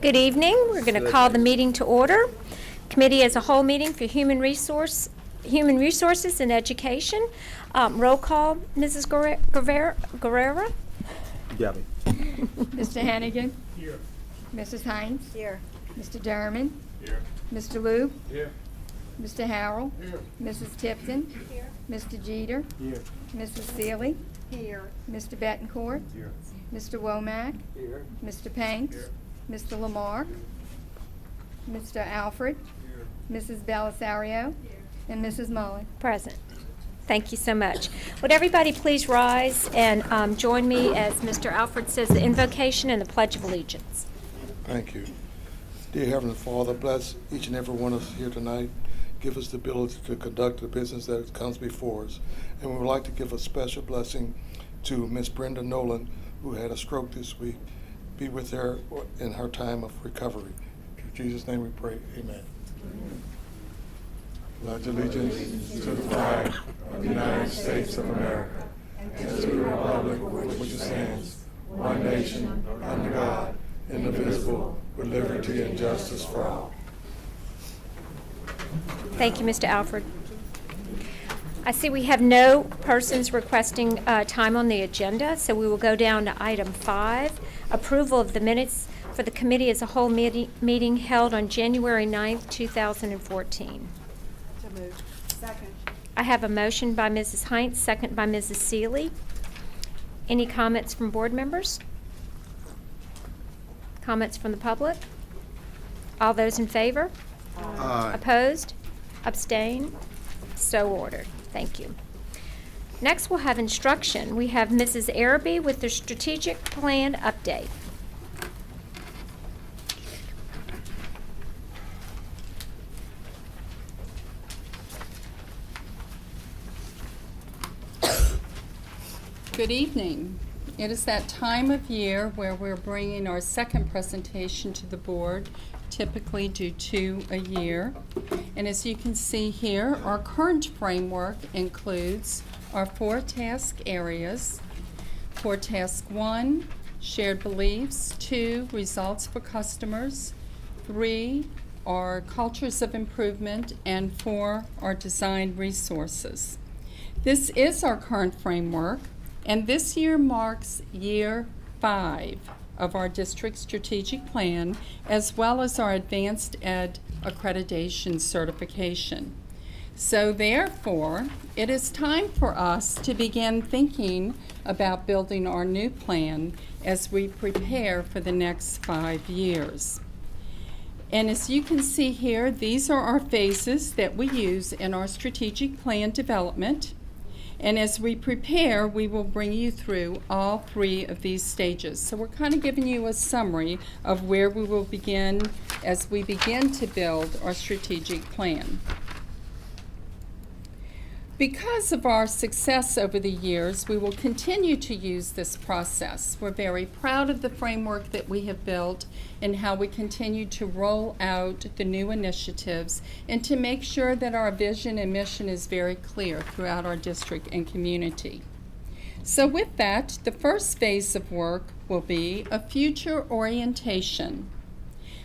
Good evening. We're going to call the meeting to order. Committee as a whole meeting for Human Resources and Education. Roll call, Mrs. Guerrera. Gabby. Mr. Hannigan. Here. Mrs. Hines. Here. Mr. Derriman. Here. Mr. Lou. Here. Mr. Harrell. Here. Mrs. Tipton. Here. Mr. Jeter. Here. Mrs. Seeley. Here. Mr. Bettencourt. Here. Mr. Womack. Here. Mr. Paints. Here. Mr. Lamar. Mr. Alfred. Here. Mrs. Belisario. And Mrs. Mullen. Present. Thank you so much. Would everybody please rise and join me as Mr. Alfred says the invocation and the Pledge of Allegiance. Thank you. Dear Heavenly Father, bless each and every one of us here tonight. Give us the ability to conduct the business that comes before us. And we would like to give a special blessing to Miss Brenda Nolan, who had a stroke this week. Be with her in her time of recovery. In Jesus' name we pray, amen. Pledge allegiance to the flag of the United States of America and to the republic for which it stands, one nation, under God, indivisible, with liberty and justice for all. Thank you, Mr. Alfred. I see we have no persons requesting time on the agenda, so we will go down to item 5, approval of the minutes for the committee as a whole meeting held on January 9th, 2014. So moved. Second. I have a motion by Mrs. Hines, second by Mrs. Seeley. Any comments from board members? Comments from the public? All those in favor? Aye. Opposed? Abstain? So ordered. Thank you. Next, we'll have instruction. We have Mrs. Araby with the strategic plan update. Good evening. It is that time of year where we're bringing our second presentation to the board, typically do 2 a year. And as you can see here, our current framework includes our 4 task areas. For task 1, shared beliefs. 2, results for customers. 3, our cultures of improvement. And 4, our design resources. This is our current framework. And this year marks year 5 of our district strategic plan, as well as our advanced ed accreditation certification. So therefore, it is time for us to begin thinking about building our new plan as we prepare for the next 5 years. And as you can see here, these are our phases that we use in our strategic plan development. And as we prepare, we will bring you through all 3 of these stages. So we're kind of giving you a summary of where we will begin as we begin to build our strategic plan. Because of our success over the years, we will continue to use this process. We're very proud of the framework that we have built and how we continue to roll out the new initiatives and to make sure that our vision and mission is very clear throughout our district and community. So with that, the first phase of work will be a future orientation,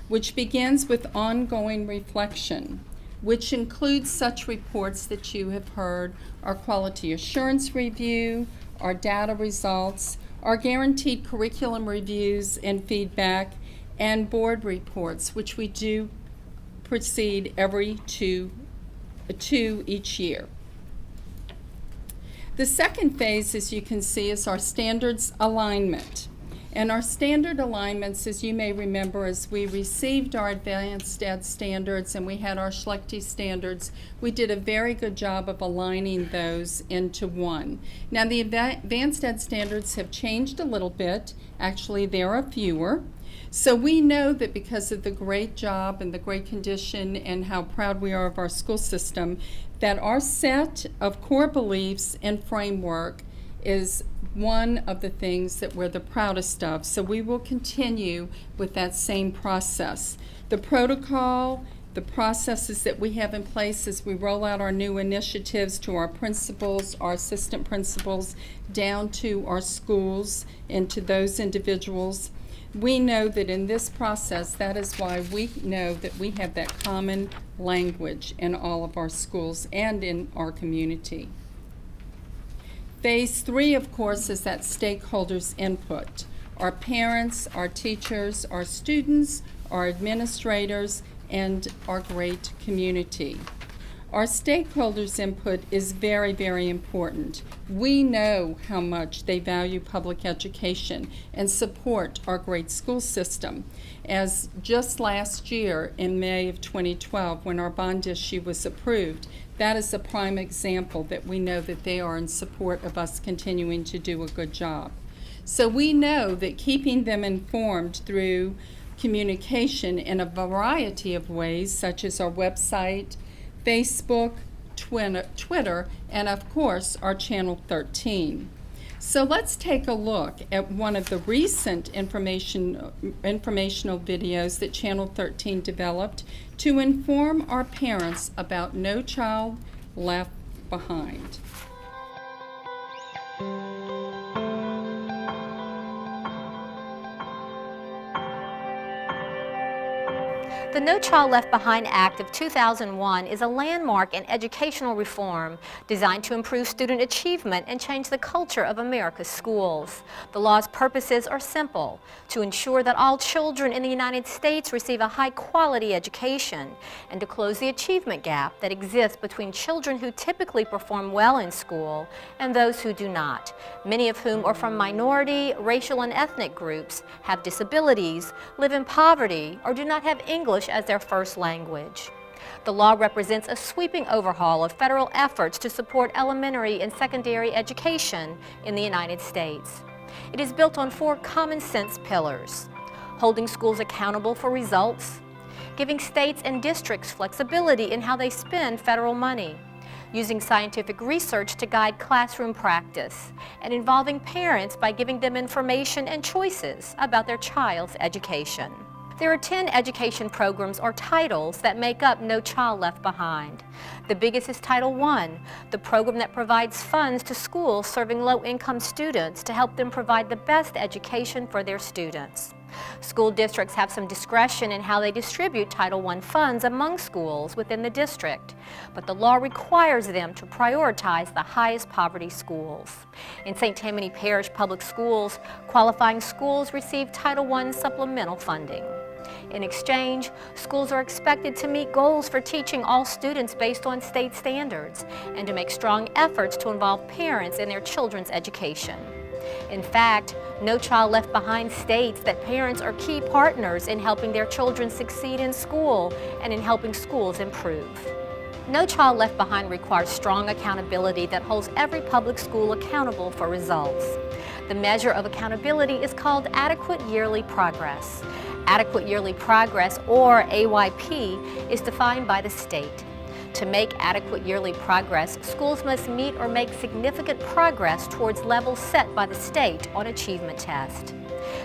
which begins with ongoing reflection, which includes such reports that you have heard, our quality assurance review, our data results, our guaranteed curriculum reviews and feedback, and board reports, which we do proceed every two each year. The second phase, as you can see, is our standards alignment. And our standard alignments, as you may remember, as we received our advanced ed standards and we had our Schlechte standards, we did a very good job of aligning those into one. Now the advanced ed standards have changed a little bit. Actually, there are fewer. So we know that because of the great job and the great condition and how proud we are of our school system, that our set of core beliefs and framework is one of the things that we're the proudest of. So we will continue with that same process. The protocol, the processes that we have in place as we roll out our new initiatives to our principals, our assistant principals, down to our schools and to those individuals. We know that in this process, that is why we know that we have that common language in all of our schools and in our community. Phase 3, of course, is that stakeholders' input. Our parents, our teachers, our students, our administrators, and our great community. Our stakeholders' input is very, very important. We know how much they value public education and support our great school system. As just last year, in May of 2012, when our bond issue was approved, that is a prime example that we know that they are in support of us continuing to do a good job. So we know that keeping them informed through communication in a variety of ways, such as our website, Facebook, Twitter, and of course our Channel 13. So let's take a look at one of the recent informational videos that Channel 13 developed to inform our parents about No Child Left Behind. The No Child Left Behind Act of 2001 is a landmark in educational reform designed to improve student achievement and change the culture of America's schools. The law's purposes are simple: to ensure that all children in the United States receive a high-quality education and to close the achievement gap that exists between children who typically perform well in school and those who do not, many of whom are from minority, racial, and ethnic groups, have disabilities, live in poverty, or do not have English as their first language. The law represents a sweeping overhaul of federal efforts to support elementary and secondary education in the United States. It is built on 4 common sense pillars: holding schools accountable for results, giving states and districts flexibility in how they spend federal money, using scientific research to guide classroom practice, and involving parents by giving them information and choices about their child's education. There are 10 education programs or titles that make up No Child Left Behind. The biggest is Title I, the program that provides funds to schools serving low-income students to help them provide the best education for their students. School districts have some discretion in how they distribute Title I funds among schools within the district, but the law requires them to prioritize the highest poverty schools. In St. Tammany Parish Public Schools, qualifying schools receive Title I supplemental funding. In exchange, schools are expected to meet goals for teaching all students based on state standards and to make strong efforts to involve parents in their children's education. In fact, No Child Left Behind states that parents are key partners in helping their children succeed in school and in helping schools improve. No Child Left Behind requires strong accountability that holds every public school accountable for results. The measure of accountability is called Adequate Yearly Progress. Adequate Yearly Progress, or AYP, is defined by the state. To make adequate yearly progress, schools must meet or make significant progress towards levels set by the state on achievement tests.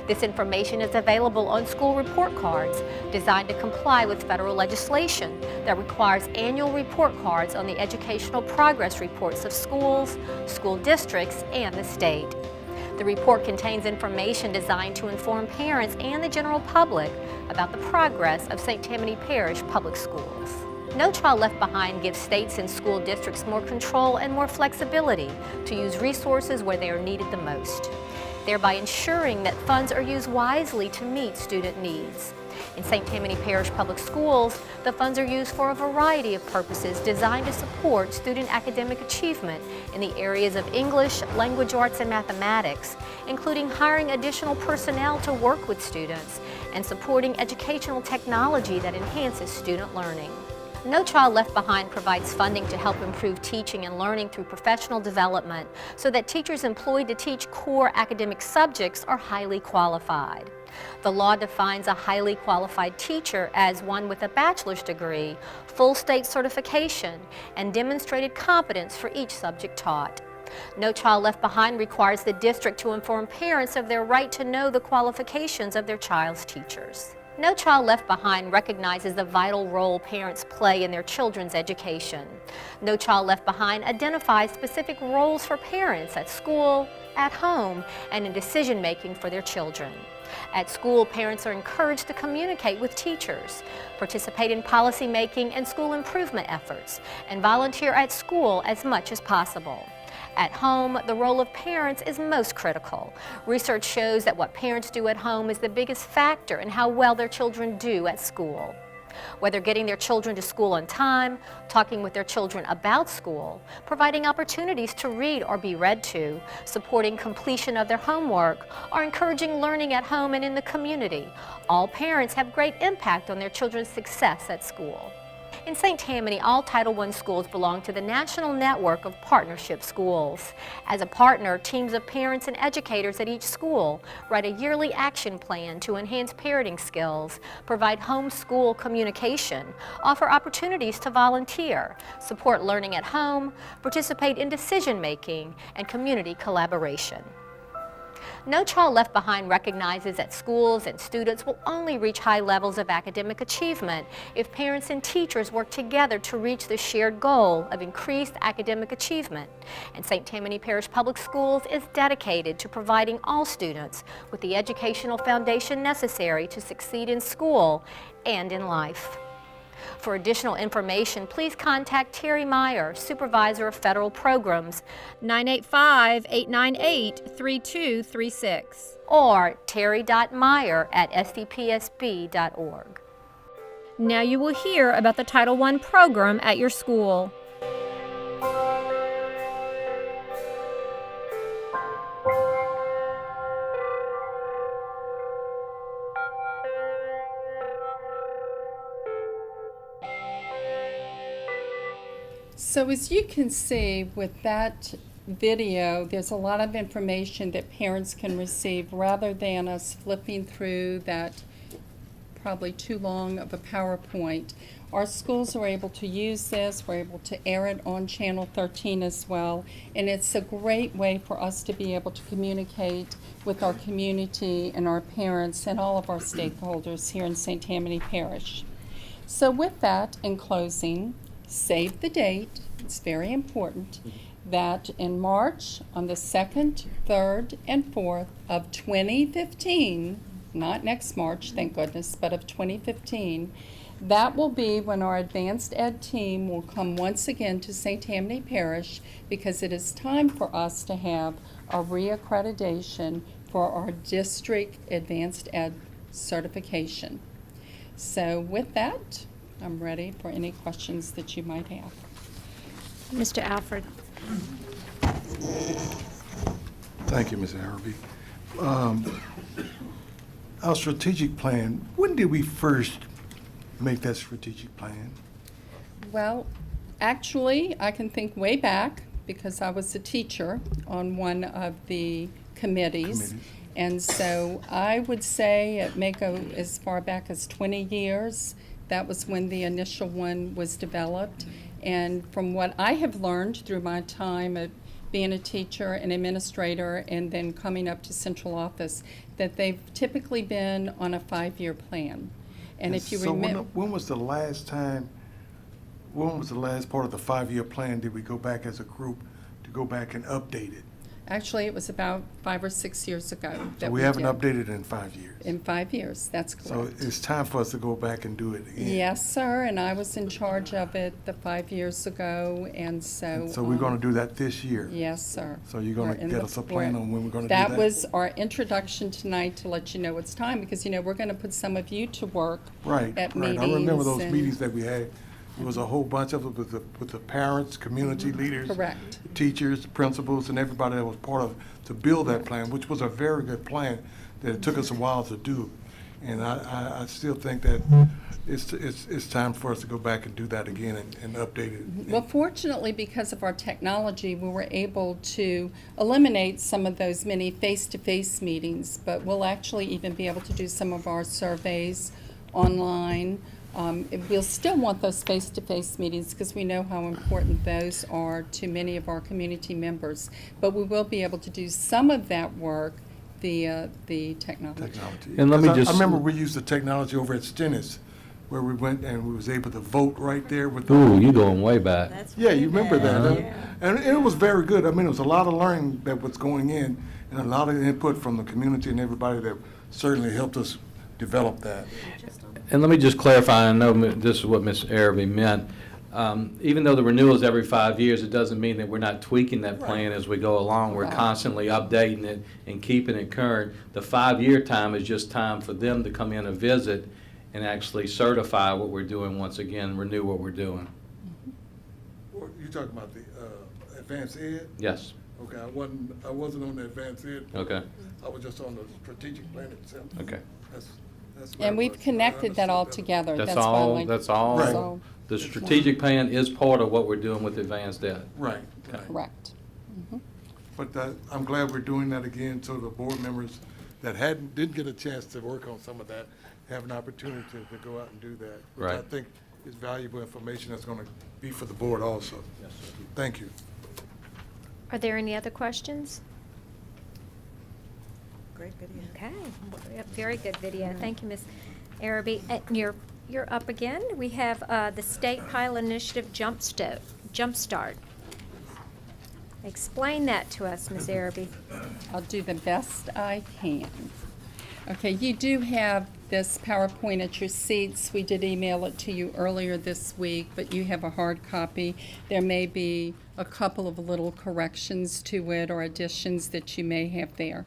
This information is available on school report cards designed to comply with federal legislation that requires annual report cards on the educational progress reports of schools, school districts, and the state. The report contains information designed to inform parents and the general public about the progress of St. Tammany Parish Public Schools. No Child Left Behind gives states and school districts more control and more flexibility to use resources where they are needed the most, thereby ensuring that funds are used wisely to meet student needs. In St. Tammany Parish Public Schools, the funds are used for a variety of purposes designed to support student academic achievement in the areas of English, language arts, and mathematics, including hiring additional personnel to work with students and supporting educational technology that enhances student learning. No Child Left Behind provides funding to help improve teaching and learning through professional development so that teachers employed to teach core academic subjects are highly qualified. The law defines a highly qualified teacher as one with a bachelor's degree, full state certification, and demonstrated competence for each subject taught. No Child Left Behind requires the district to inform parents of their right to know the qualifications of their child's teachers. No Child Left Behind recognizes the vital role parents play in their children's education. No Child Left Behind identifies specific roles for parents at school, at home, and in decision-making for their children. At school, parents are encouraged to communicate with teachers, participate in policy-making and school improvement efforts, and volunteer at school as much as possible. At home, the role of parents is most critical. Research shows that what parents do at home is the biggest factor in how well their children do at school. Whether getting their children to school on time, talking with their children about school, providing opportunities to read or be read to, supporting completion of their homework, or encouraging learning at home and in the community, all parents have great impact on their children's success at school. In St. Tammany, all Title I schools belong to the National Network of Partnership Schools. As a partner, teams of parents and educators at each school write a yearly action plan to enhance parenting skills, provide homeschool communication, offer opportunities to volunteer, support learning at home, participate in decision-making, and community collaboration. No Child Left Behind recognizes that schools and students will only reach high levels of academic achievement if parents and teachers work together to reach the shared goal of increased academic achievement. And St. Tammany Parish Public Schools is dedicated to providing all students with the educational foundation necessary to succeed in school and in life. For additional information, please contact Terry Meyer, Supervisor of Federal Programs, 985-898-3236, or terry.meyer@sdpsb.org. Now you will hear about the Title I program at your school. So as you can see with that video, there's a lot of information that parents can receive rather than us flipping through that probably too long of a PowerPoint. Our schools are able to use this. We're able to air it on Channel 13 as well. And it's a great way for us to be able to communicate with our community and our parents and all of our stakeholders here in St. Tammany Parish. So with that, in closing, save the date. It's very important that in March, on the 2nd, 3rd, and 4th of 2015, not next March, thank goodness, but of 2015, that will be when our advanced ed team will come once again to St. Tammany Parish, because it is time for us to have a reaccreditation for our district advanced ed certification. So with that, I'm ready for any questions that you might have. Mr. Alfred. Thank you, Ms. Araby. Our strategic plan, when did we first make that strategic plan? Well, actually, I can think way back because I was a teacher on one of the committees. And so I would say it may go as far back as 20 years. That was when the initial one was developed. And from what I have learned through my time of being a teacher and administrator and then coming up to central office, that they've typically been on a 5-year plan. And if you so remember, when was the last time, when was the last part of the 5-year plan did we go back as a group to go back and update it? actually it was about 5 or 6 years ago that So we haven't did. updated in 5 years. In 5 years, that's So correct. it's time for us to go back and do it again. Yes, sir, and I was in charge of it the 5 years ago, and so. So we're gonna do that this year? Yes, sir. So you're gonna We're in get the- us a plan we're- on when we're gonna do that? That was our introduction tonight to let you know it's time, because, you know, we're gonna put some of you to work Right, at right. meetings. I remember those and- meetings that we had. There was a whole bunch of it with the parents, community leaders. Correct. Teachers, principals, and everybody that was part of, to build that plan, which was a very good plan that it took us a while to do. And I still think that it's time for us to go back and do that again and update it. Well, fortunately, because of our technology, we were able to eliminate some of those many face-to-face meetings, but we'll actually even be able to do some of our surveys online. We'll still want those face-to-face meetings because we know how important those are to many of our community members. But we will be able to do some of that work via the technology. Technology. And let me 'Cause I just- remember we used the technology over at Stennis where we went and we was able to vote right there with the. Ooh, you going way back. Yeah, you remember that, huh? Yeah. And it was very good. I mean, it was a lot of learning that was going in and a lot of input from the community and everybody that certainly helped us develop that. And let me just clarify, I know this is what Ms. Araby meant. Even though the renewal is every 5 years, it doesn't mean that we're not tweaking that plan as we go along. We're Right. constantly updating it and keeping it current. The 5-year time is just time for them to come in and visit and actually certify what we're doing once again, renew what we're doing. You talking about the advanced ed? Yes, Okay, I wasn't on the advanced ed. okay, I was just on the strategic plan itself. okay. That's where I And we've was. I connected that all understood together. That's why I all, like- that's all. Right. So, The strategic plan is part of what we're doing with advanced ed. Right. Okay. correct. But I'm glad we're doing that again, so the board members that didn't get a chance to work on some of that have an opportunity to go out and do that. Which I Right. think is valuable information that's going to be for the board also. Yes, sir. Thank you. Are there any other questions? Great video. Okay, very good video. Thank you, Ms. Araby. And you're up again. We have the State Pilot Initiative Jumpstart. Explain that to us, Ms. Araby. I'll do the best I can. Okay, you do have this PowerPoint at your seats. We did email it to you earlier this week, but you have a hard copy. There may be a couple of little corrections to it or additions that you may have there.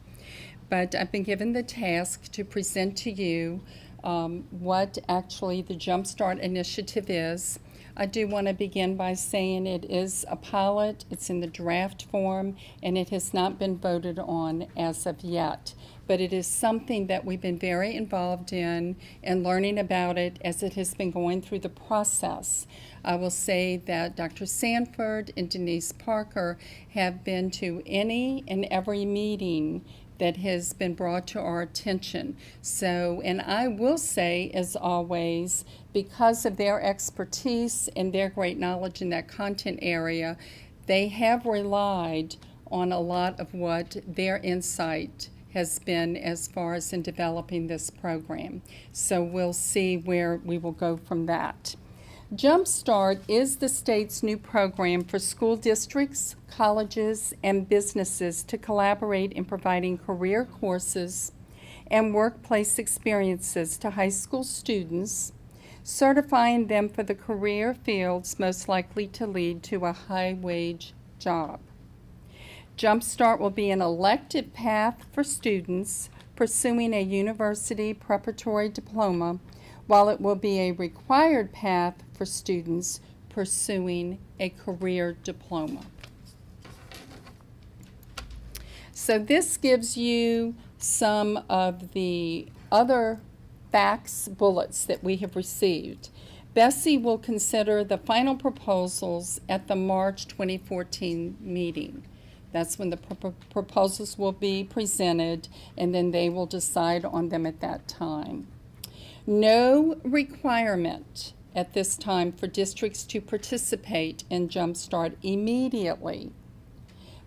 But I've been given the task to present to you what actually the Jumpstart Initiative is. I do want to begin by saying it is a pilot, it's in the draft form, and it has not been voted on as of yet. But it is something that we've been very involved in and learning about it as it has been going through the process. I will say that Dr. Sanford and Denise Parker have been to any and every meeting that has been brought to our attention. So, and I will say, as always, because of their expertise and their great knowledge in that content area, they have relied on a lot of what their insight has been as far as in developing this program. So we'll see where we will go from that. Jumpstart is the state's new program for school districts, colleges, and businesses to collaborate in providing career courses and workplace experiences to high school students, certifying them for the career fields most likely to lead to a high-wage job. Jumpstart will be an elective path for students pursuing a university preparatory diploma, while it will be a required path for students pursuing a career diploma. So this gives you some of the other facts bullets that we have received. Bessie will consider the final proposals at the March 2014 meeting. That's when the proposals will be presented, and then they will decide on them at that time. No requirement at this time for districts to participate in Jumpstart immediately,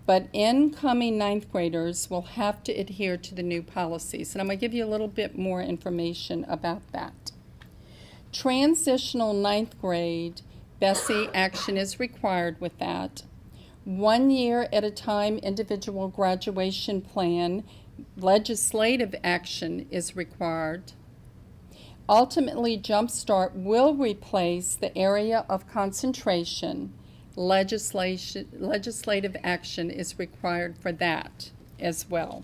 but incoming ninth graders will have to adhere to the new policies. And I'm going to give you a little bit more information about that. Transitional ninth grade, Bessie action is required with that. 1 year at a time individual graduation plan, legislative action is required. Ultimately, Jumpstart will replace the area of concentration. Legislative action is required for that as well.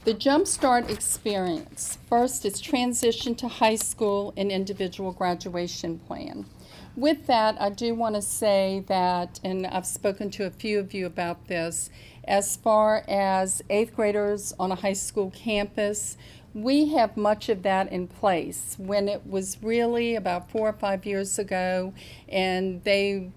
The Jumpstart experience. First, it's transition to high school and individual graduation plan. With that, I do want to say that, and I've spoken to a few of you about this, as far as 8th graders on a high school campus, we have much of that in place. When it was really about 4 or 5 years ago, and it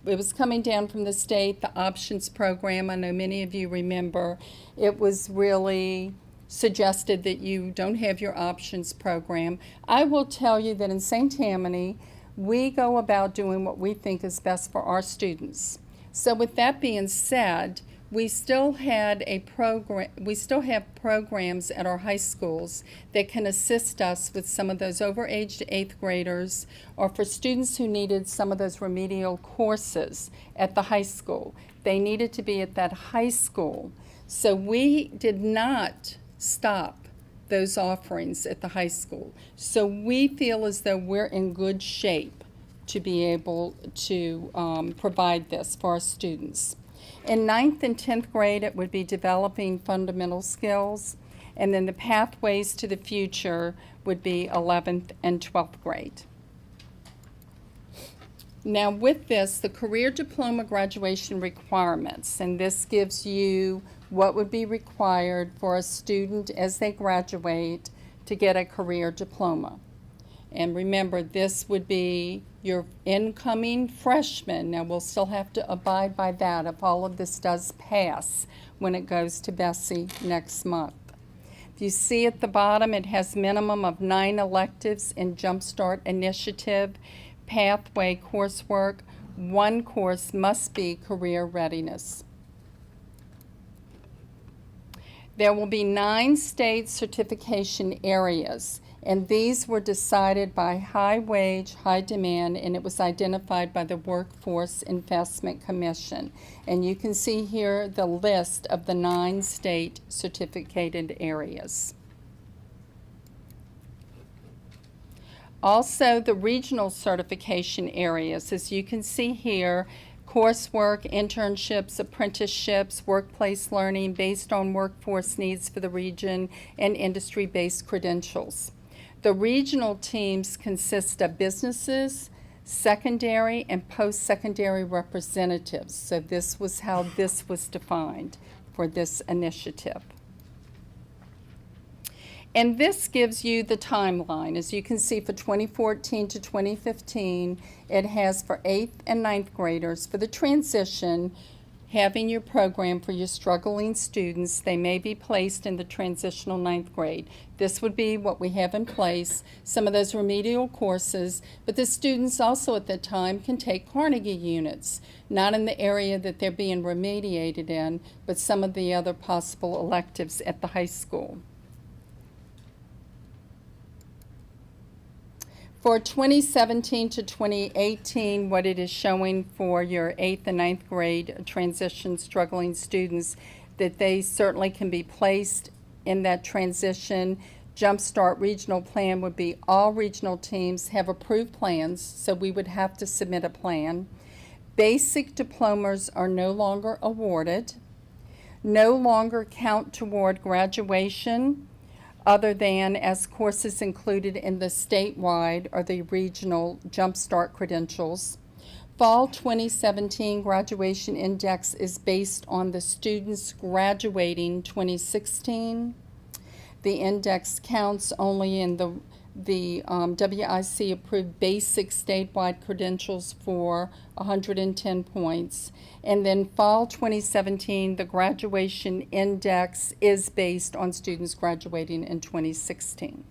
was coming down from the state, the options program, I know many of you remember, it was really suggested that you don't have your options program. I will tell you that in St. Tammany, we go about doing what we think is best for our students. So with that being said, we still have programs at our high schools that can assist us with some of those over-aged 8th graders, or for students who needed some of those remedial courses at the high school. They needed to be at that high school. So we did not stop those offerings at the high school. So we feel as though we're in good shape to be able to provide this for our students. In 9th and 10th grade, it would be developing fundamental skills, and then the pathways to the future would be 11th and 12th grade. Now with this, the career diploma graduation requirements, and this gives you what would be required for a student as they graduate to get a career diploma. And remember, this would be your incoming freshman. Now, we'll still have to abide by that if all of this does pass when it goes to Bessie next month. If you see at the bottom, it has minimum of 9 electives in Jumpstart Initiative, pathway coursework. 1 course must be career readiness. There will be 9 state certification areas, and these were decided by high wage, high demand, and it was identified by the Workforce Investment Commission. And you can see here the list of the 9 state certificated areas. Also, the regional certification areas, as you can see here, coursework, internships, apprenticeships, workplace learning based on workforce needs for the region, and industry-based credentials. The regional teams consist of businesses, secondary, and post-secondary representatives. So this was how this was defined for this initiative. And this gives you the timeline. As you can see, for 2014 to 2015, it has for 8th and 9th graders, for the transition, having your program for your struggling students. They may be placed in the transitional 9th grade. This would be what we have in place, some of those remedial courses, but the students also at that time can take Carnegie units, not in the area that they're being remediated in, but some of the other possible electives at the high school. For 2017 to 2018, what it is showing for your 8th and 9th grade transition struggling students, that they certainly can be placed in that transition. Jumpstart Regional Plan would be all regional teams have approved plans, so we would have to submit a plan. Basic diplomas are no longer awarded, no longer count toward graduation, other than as courses included in the statewide or the regional Jumpstart credentials. Fall 2017 graduation index is based on the students graduating 2016. The index counts only in the WIC approved basic statewide credentials for 110 points. And then fall 2017, the graduation index is based on students graduating in 2016.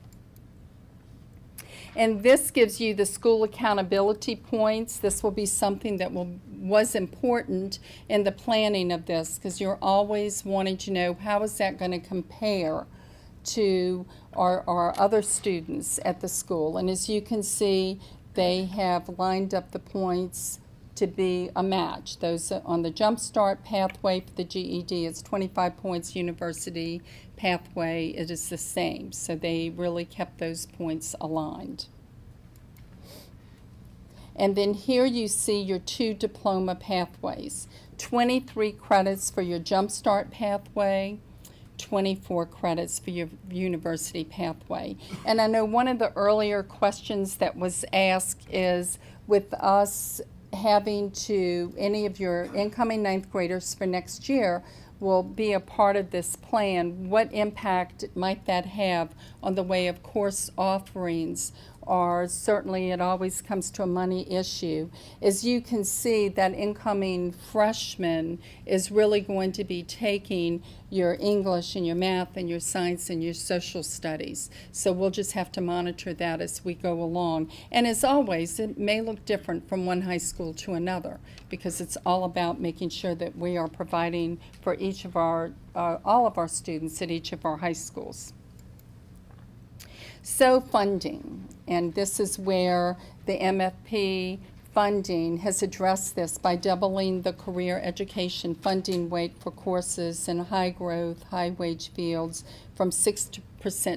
And this gives you the school accountability points. This will be something that was important in the planning of this, because you're always wanting to know how is that going to compare to our other students at the school. And as you can see, they have lined up the points to be a match. Those on the Jumpstart pathway for the GED, it's 25 points. University pathway, it is the same. So they really kept those points aligned. And then here you see your 2 diploma pathways. 23 credits for your Jumpstart pathway, 24 credits for your university pathway. And I know one of the earlier questions that was asked is, with us having to, any of your incoming 9th graders for next year will be a part of this plan, what impact might that have on the way of course offerings are certainly, it always comes to a money issue. As you can see, that incoming freshman is really going to be taking your English and your math and your science and your social studies. So we'll just have to monitor that as we go along. And as always, it may look different from one high school to another, because it's all about making sure that we are providing for each of our, all of our students at each of our high schools. So funding, and this is where the MFP funding has addressed this by doubling the career education funding rate for courses in high growth, high wage fields from 6%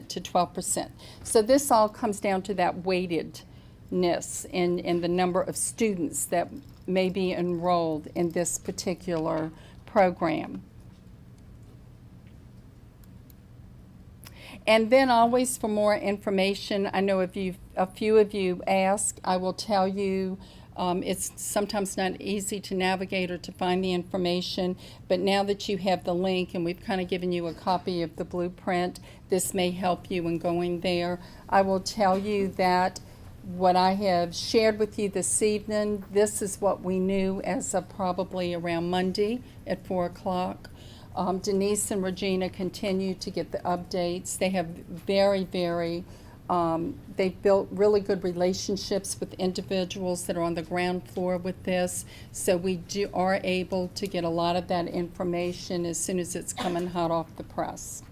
to 12%. So this all comes down to that weightedness in the number of students that may be enrolled in this particular program. And then always for more information, I know if a few of you ask, I will tell you it's sometimes not easy to navigate or to find the information, but now that you have the link and we've kind of given you a copy of the blueprint, this may help you in going there. I will tell you that what I have shared with you this evening, this is what we knew as of probably around Monday at 4 o'clock. Denise and Regina continue to get the updates. They have they've built really good relationships with individuals that are on the ground floor with this. So we are able to get a lot of that information as soon as it's coming hot off the press.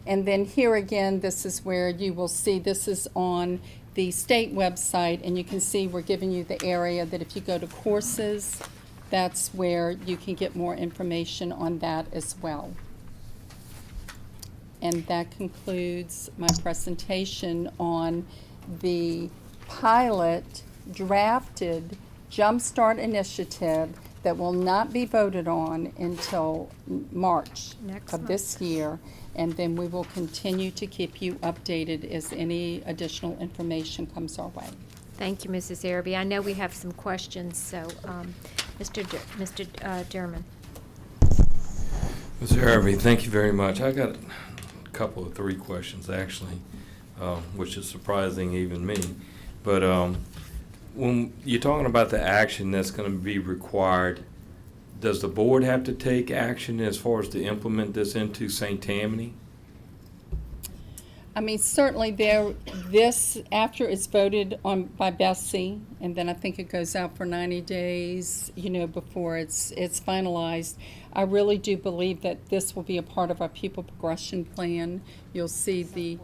And then here again, this is where you will see, this is on the state website, and you can see we're giving you the area that if you go to courses, that's where you can get more information on that as well. And that concludes my presentation on the pilot drafted Jumpstart initiative that will not be voted on until March of this year. And then we will continue to keep you updated as any additional information comes our way. Thank you, Mrs. Araby. I know we have some questions, so Mr. Derman. Mr. Harvey, thank you very much. I got a couple of 3 questions actually, which is surprising even me. But when you're talking about the action that's going to be required, does the board have to take action as far as to implement this into St. Tammany? I mean, certainly this, after it's voted on by Bessie, and then I think it goes out for 90 days, before it's finalized, I really do believe that this will be a part of our pupil progression plan. You'll see it'll be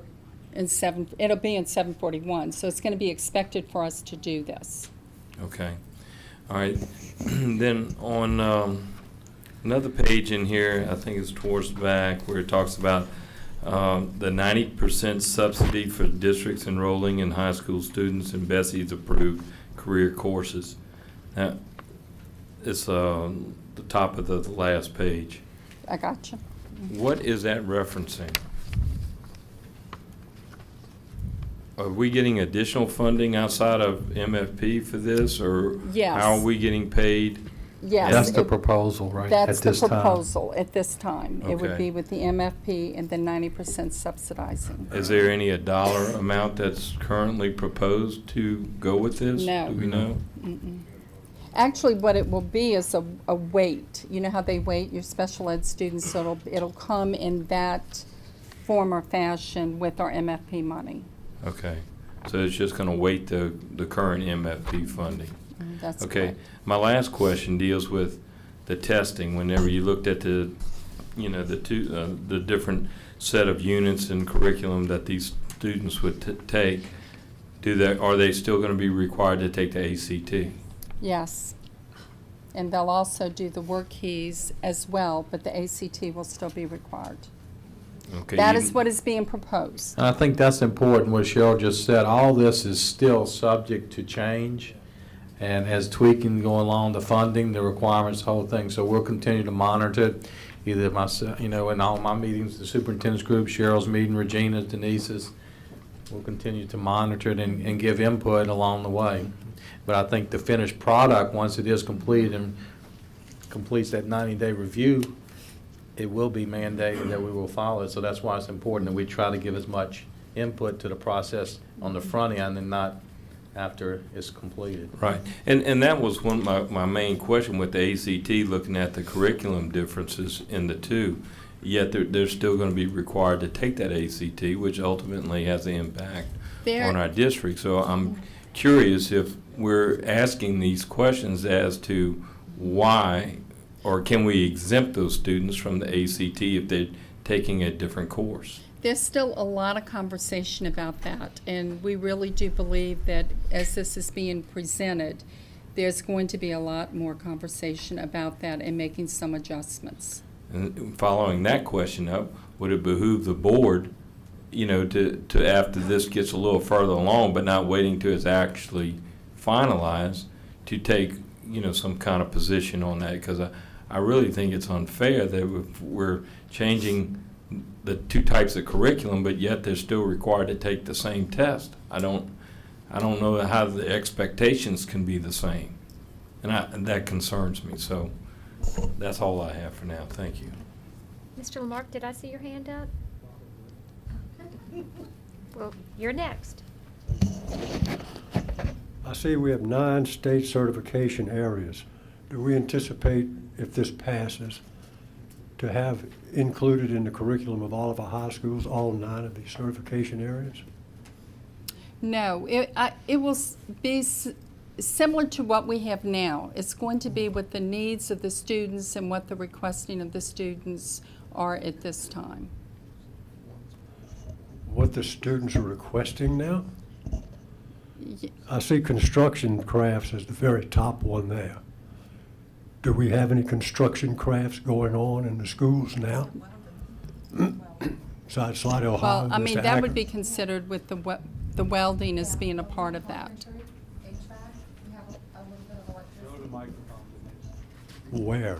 in 741, so it's going to be expected for us to do this. Okay. All right. Then on another page in here, I think it's towards the back, where it talks about the 90% subsidy for districts enrolling in high school students in Bessie's approved career courses. Now, it's the top of the last page. I gotcha. What is that referencing? Are we getting additional funding outside of MFP for this, or Yes. how are we getting paid? Yes. That's the proposal, right? That's at the this time. proposal at this time. It would Okay. be with the MFP and then 90% subsidizing. Is there any dollar amount that's currently proposed to go with this? No. Do we know? Actually, what it will be is a weight. You know how they weight your special ed students, so it'll come in that form or fashion with our MFP money. Okay, so it's just gonna wait the current MFP funding? That's Okay, correct. my last question deals with the testing. Whenever you looked at the different set of units and curriculum that these students would take, are they still going to be required to take the ACT? Yes. And they'll also do the work keys as well, but the ACT will still be required. Okay. That is what is being proposed. And I think that's important, what Cheryl just said. All this is still subject to change, and as tweaking going along, the funding, the requirements, the whole thing. So we'll continue to monitor it, either myself, in all my meetings, the superintendent's group, Cheryl's meeting, Regina's, Denise's. We'll continue to monitor it and give input along the way. But I think the finished product, once it is completed and completes that 90-day review, it will be mandated that we will follow it. So that's why it's important that we try to give as much input to the process on the front end and not after it's completed. Right, and that was one of my main question with the ACT, looking at the curriculum differences in the two. Yet they're still going to be required to take that ACT, which ultimately has an impact on our district. So I'm curious if we're asking these questions as to why, or can we exempt those students from the ACT if they're taking a different course? There's still a lot of conversation about that, and we really do believe that as this is being presented, there's going to be a lot more conversation about that and making some adjustments. And following that question up, would it behoove the board, to after this gets a little further along, but not waiting till it's actually finalized, to take, some kind of position on that? Because I really think it's unfair that we're changing the two types of curriculum, but yet they're still required to take the same test. I don't know how the expectations can be the same, and that concerns me. So that's all I have for now. Thank you. Mr. Lamarck, did I see your hand up? Well, you're next. I see we have 9 state certification areas. Do we anticipate, if this passes, to have included in the curriculum of all of our high schools, all 9 of these certification areas? No, it will be similar to what we have now. It's going to be with the needs of the students and what the requesting of the students are at this time. What the students are requesting now? Ye- I see construction crafts as the very top one there. Do we have any construction crafts going on in the schools now? Besides Slidell High? Well, I mean, Mr. that would Acker? be considered with the welding as being a part of that. Where?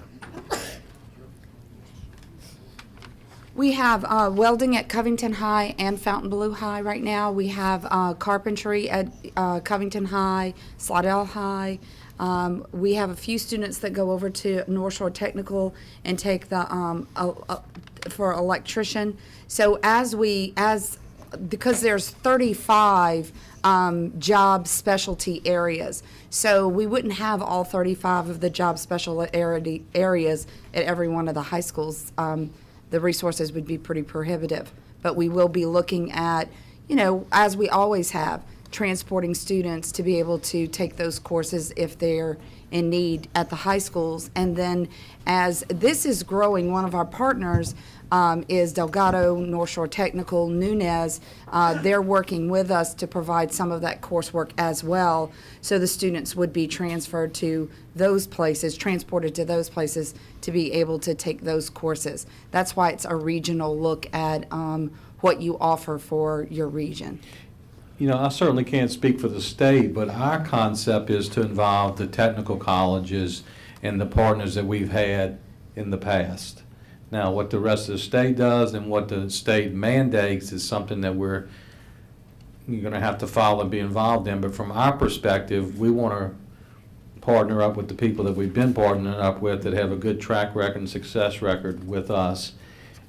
We have welding at Covington High and Fontainebleau High right now. We have carpentry at Covington High, Slidell High. We have a few students that go over to North Shore Technical and take the for electrician. So because there's 35 job specialty areas, so we wouldn't have all 35 of the job specialty areas at every one of the high schools. The resources would be pretty prohibitive. But we will be looking at, as we always have, transporting students to be able to take those courses if they're in need at the high schools. And then as this is growing, one of our partners is Delgado, North Shore Technical, Nunez. They're working with us to provide some of that coursework as well. So the students would be transferred to those places, transported to those places to be able to take those courses. That's why it's a regional look at what you offer for your region. I certainly can't speak for the state, but our concept is to involve the technical colleges and the partners that we've had in the past. Now, what the rest of the state does and what the state mandates is something that you're going to have to follow and be involved in. But from our perspective, we want to partner up with the people that we've been partnering up with that have a good track record and success record with us.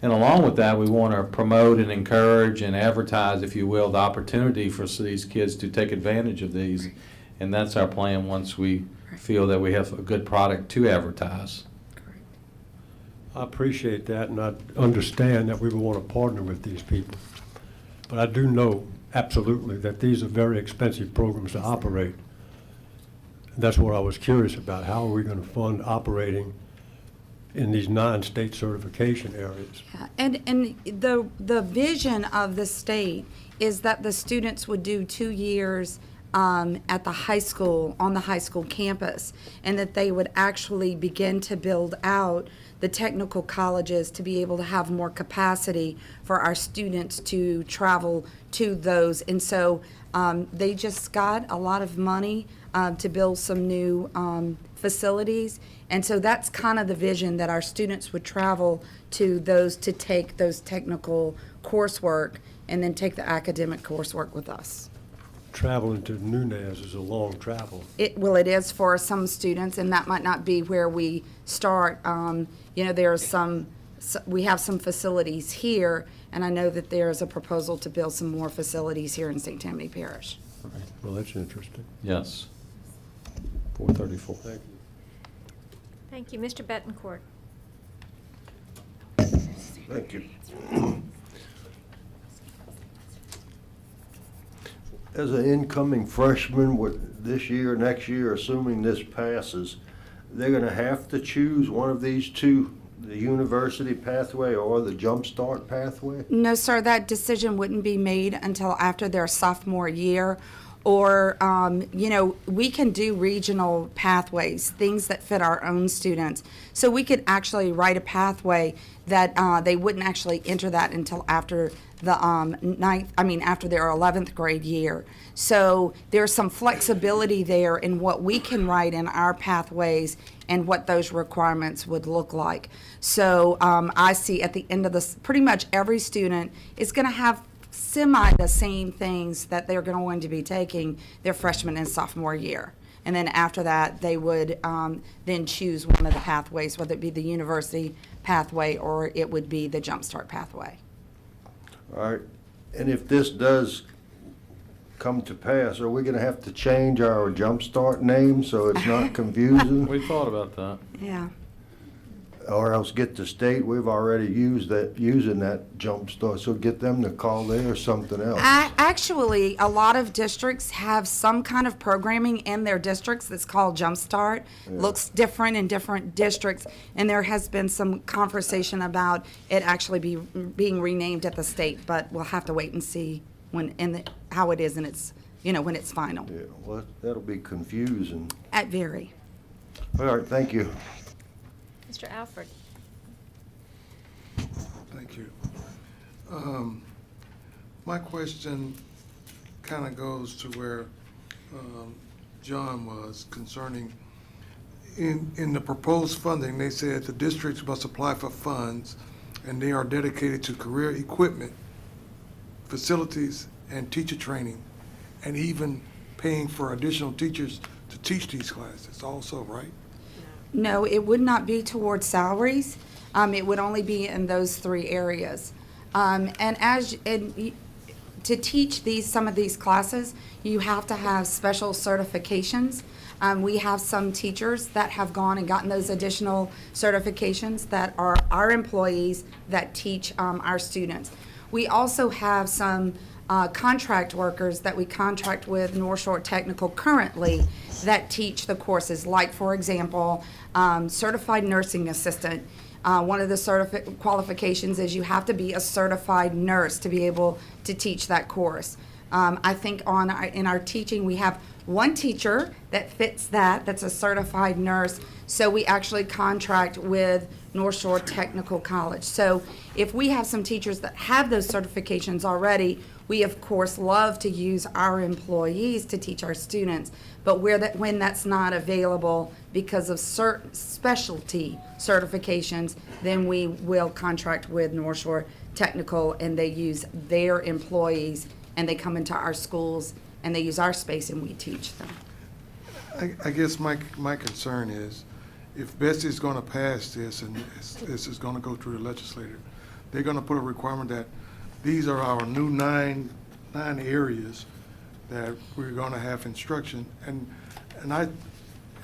And along with that, we want to promote and encourage and advertise, if you will, the opportunity for these kids to take advantage of these. And that's our plan once we feel that we have a good product to advertise. I appreciate that, and I understand that we would want to partner with these people. But I do know absolutely that these are very expensive programs to operate. That's what I was curious about. How are we going to fund operating in these 9 state certification areas? Yeah, and the vision of the state is that the students would do 2 years at the high school, on the high school campus, and that they would actually begin to build out the technical colleges to be able to have more capacity for our students to travel to those. And so they just got a lot of money to build some new facilities. And so that's kind of the vision, that our students would travel to those to take those technical coursework and then take the academic coursework with us. Traveling to Nunez is a long travel. It is for some students, and that might not be where we start. There are some we have some facilities here, and I know that there is a proposal to build some more facilities here in St. Tammany Parish. Well, that's interesting. Yes. 434. Thank you. Thank you. Mr. Betancourt. Thank you. As an incoming freshman with this year, next year, assuming this passes, they're gonna have to choose one of these two, the university pathway or the Jump Start pathway? No, sir, that decision wouldn't be made until after their sophomore year. Or, we can do regional pathways, things that fit our own students. So we could actually write a pathway that they wouldn't actually enter that until after the after their 11th grade year. So there's some flexibility there in what we can write in our pathways and what those requirements would look like. So I see at the end of this, pretty much every student is going to have semi the same things that they're going to be taking their freshman and sophomore year. And then after that, they would then choose one of the pathways, whether it be the university pathway or it would be the Jump Start pathway. All right, and if this does come to pass, are we gonna have to change our Jump Start name so it's not confusing? We thought about that. Yeah. Or else get the state, we've already using that Jump Start, so get them to call theirs something else. Actually, a lot of districts have some kind of programming in their districts that's called Jump Start. Looks different in different districts, and there has been some conversation about it actually being renamed at the state, but we'll have to wait and see how it is and it's, when it's final. Yeah, well, that'll be confusing. At Very. All right, thank you. Mr. Alford. Thank you. My question kind of goes to where John was concerning, in the proposed funding, they said the districts must apply for funds, and they are dedicated to career equipment, facilities, and teacher training, and even paying for additional teachers to teach these classes also, right? No, it would not be towards salaries. It would only be in those three areas. To teach some of these classes, you have to have special certifications. We have some teachers that have gone and gotten those additional certifications that are our employees that teach our students. We also have some contract workers that we contract with North Shore Technical currently that teach the courses, like, for example, certified nursing assistant. One of the qualifications is you have to be a certified nurse to be able to teach that course. I think in our teaching, we have one teacher that fits that's a certified nurse, so we actually contract with North Shore Technical College. So if we have some teachers that have those certifications already, we of course love to use our employees to teach our students, but when that's not available because of certain specialty certifications, then we will contract with North Shore Technical, and they use their employees, and they come into our schools, and they use our space, and we teach them. I guess my concern is, if Betsy is going to pass this and this is going to go through the legislature, they're going to put a requirement that these are our new nine areas that we're going to have instruction, and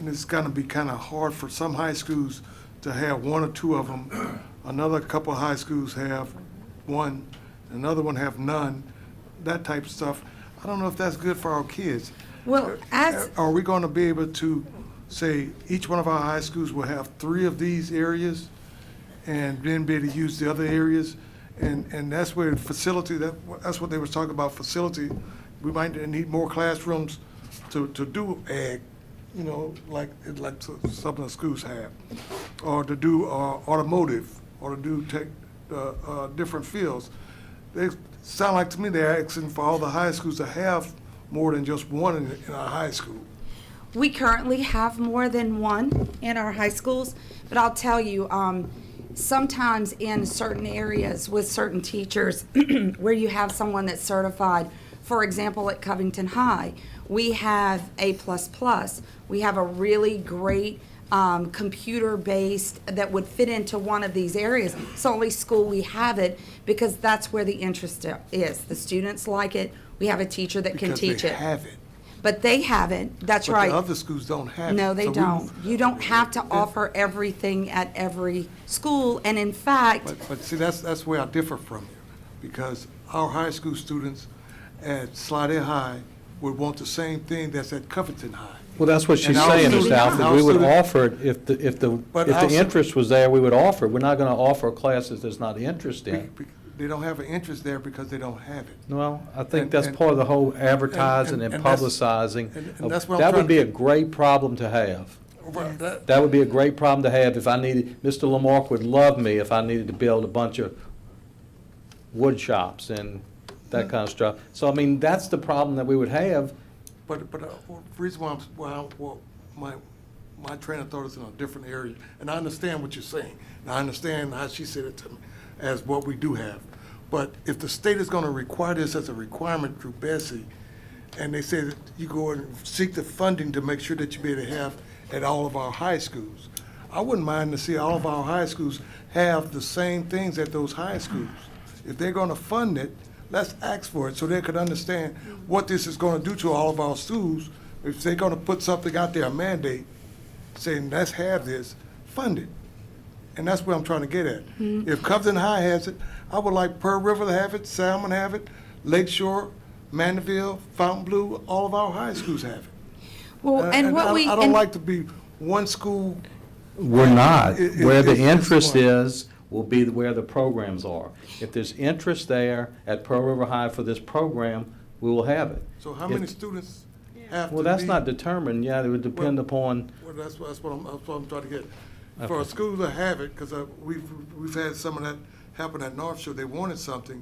it's going to be kind of hard for some high schools to have one or two of them. Another couple of high schools have one, another one have none. That type of stuff. I don't know if that's good for our kids. Well, Are we going to be able to say each one of our high schools will have 3 of these areas and then be able to use the other areas? And that's where facility, that's what they were talking about, facility. We might need more classrooms to do ag, like some of the schools have, or to do automotive, or to do different fields. They sound like to me they're asking for all the high schools to have more than just one in our high school. We currently have more than one in our high schools, but I'll tell you, sometimes in certain areas with certain teachers where you have someone that's certified, for example, at Covington High, we have A++. We have a really great computer-based that would fit into one of these areas. It's the only school we have it because that's where the interest is. The students like it. We have a teacher that can teach Because it. they have it. But they have it. That's But right. the other schools don't have it. No, they So we- don't. You don't have to offer everything at every school, and in fact, But see, that's where I differ from you, because our high school students at Slidell High would want the same thing that's at Covington High. Well, that's what she's And our saying, Mr. students- Alfred. our We would students- offer it if the But our stu- interest was there, we would offer it. We're not going to offer classes there's not interest in. They don't have an interest there because they don't have it. Well, I think And- that's and- part of the whole advertising and and that's- publicizing. and that's what I'm That trying would be to- a great problem to have. Right, That would be a great problem to have if I needed, Mr. Lamarck would love me if I needed to build a bunch of wood shops and that kind of stuff. So, I mean, that's the problem that we would have. But the reason why my train of thought is in a different area, and I understand what you're saying, and I understand how she said it to me, as what we do have. But if the state is gonna require this as a requirement through Bessie, and they say that you go and seek the funding to make sure that you be able to have at all of our high schools, I wouldn't mind to see all of our high schools have the same things at those high schools. If they're gonna fund it, let's ask for it so they could understand what this is gonna do to all of our schools. If they're gonna put something out there, a mandate, saying, let's have this, fund it. And that's what I'm trying to get at. If Covington High has it, I would like Pearl River to have it, Salmon have it, Lakeshore, Mandeville, Fontainebleau, all of our high schools have it. well, and what we. I don't and- like to be one school. We're not. Where the it's interest one. is, will be where the programs are. If there's interest there at Pearl River High for this program, we will have it. So how If- we're students have to Well, that's be- not determined, yeah, it would depend Well- upon, Well, that's what I'm trying to get. For a school to have it, because we've had some of that happen at North Shore, they wanted something,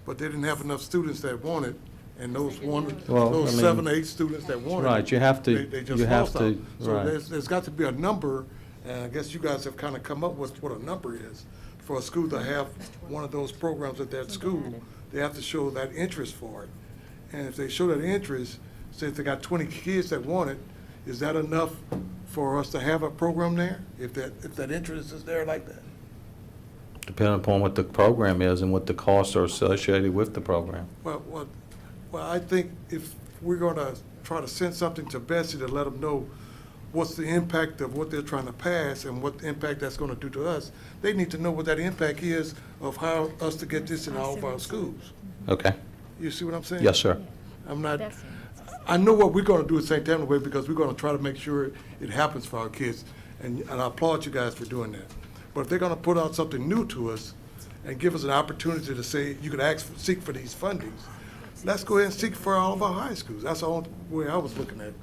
but they didn't have enough students that wanted, and those Well, those I mean- 7 or 8 students that wanted. Right, it, you have to- they just you have lost to- out. So right. there's got to be a number, and I guess you guys have kind of come up with what a number is. For a school to have one of those programs at that school, they have to show that interest for it. And if they show that interest, say if they got 20 kids that want it, is that enough for us to have a program there? If that interest is there like that? depending upon what the program is and what the costs are associated with the program. Well, I think if we're gonna try to send something to Bessie to let them know what's the impact of what they're trying to pass and what impact that's gonna do to us, they need to know what that impact is of how us to get this in all of our schools. Okay, You see what I'm saying? yes, sir. I'm not, I know what we're gonna do at St. Tammany Way because we're gonna try to make sure it happens for our kids, and I applaud you guys for doing that. But if they're gonna put out something new to us and give us an opportunity to say, you could seek for these fundings, let's go ahead and seek for all of our high schools. That's the only way I was looking at it.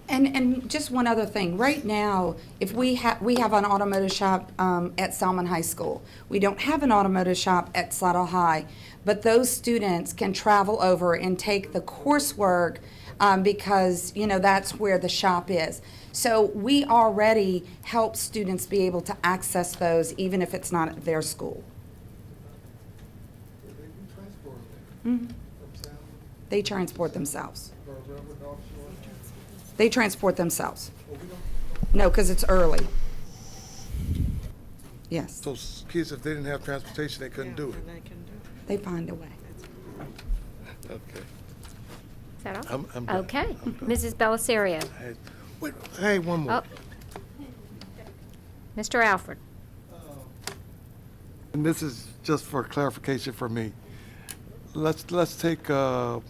And just one other thing, right now, if we have an automotive shop at Salmon High School. We don't have an automotive shop at Slidell High, but those students can travel over and take the coursework because, that's where the shop is. So we already help students be able to access those even if it's not at their school. They transport themselves. They transport themselves. No, because it's early. Yes, So kids, if they didn't have transportation, they couldn't do it. they find a way. Okay. Is that all? I'm done. Okay. Mrs. Bellisario. Hey, one more. Oh. Mr. Alfred. And this is just for clarification for me. Let's take the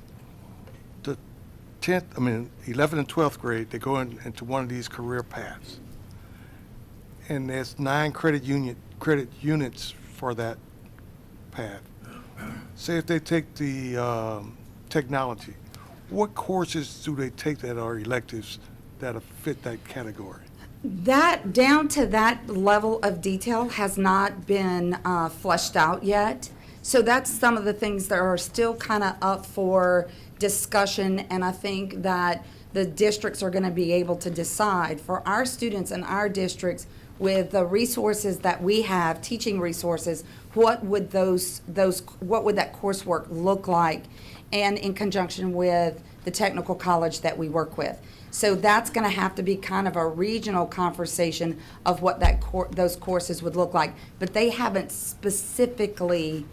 11th and 12th grade, they go into one of these career paths. And there's 9 credit units for that path. Say if they take the technology, what courses do they take that are electives that fit that category? That, down to that level of detail has not been fleshed out yet. So that's some of the things that are still kind of up for discussion, and I think that the districts are going to be able to decide for our students in our districts with the resources that we have, teaching resources, what would that coursework look like, and in conjunction with the technical college that we work with. So that's going to have to be kind of a regional conversation of what those courses would look like. But they haven't specifically,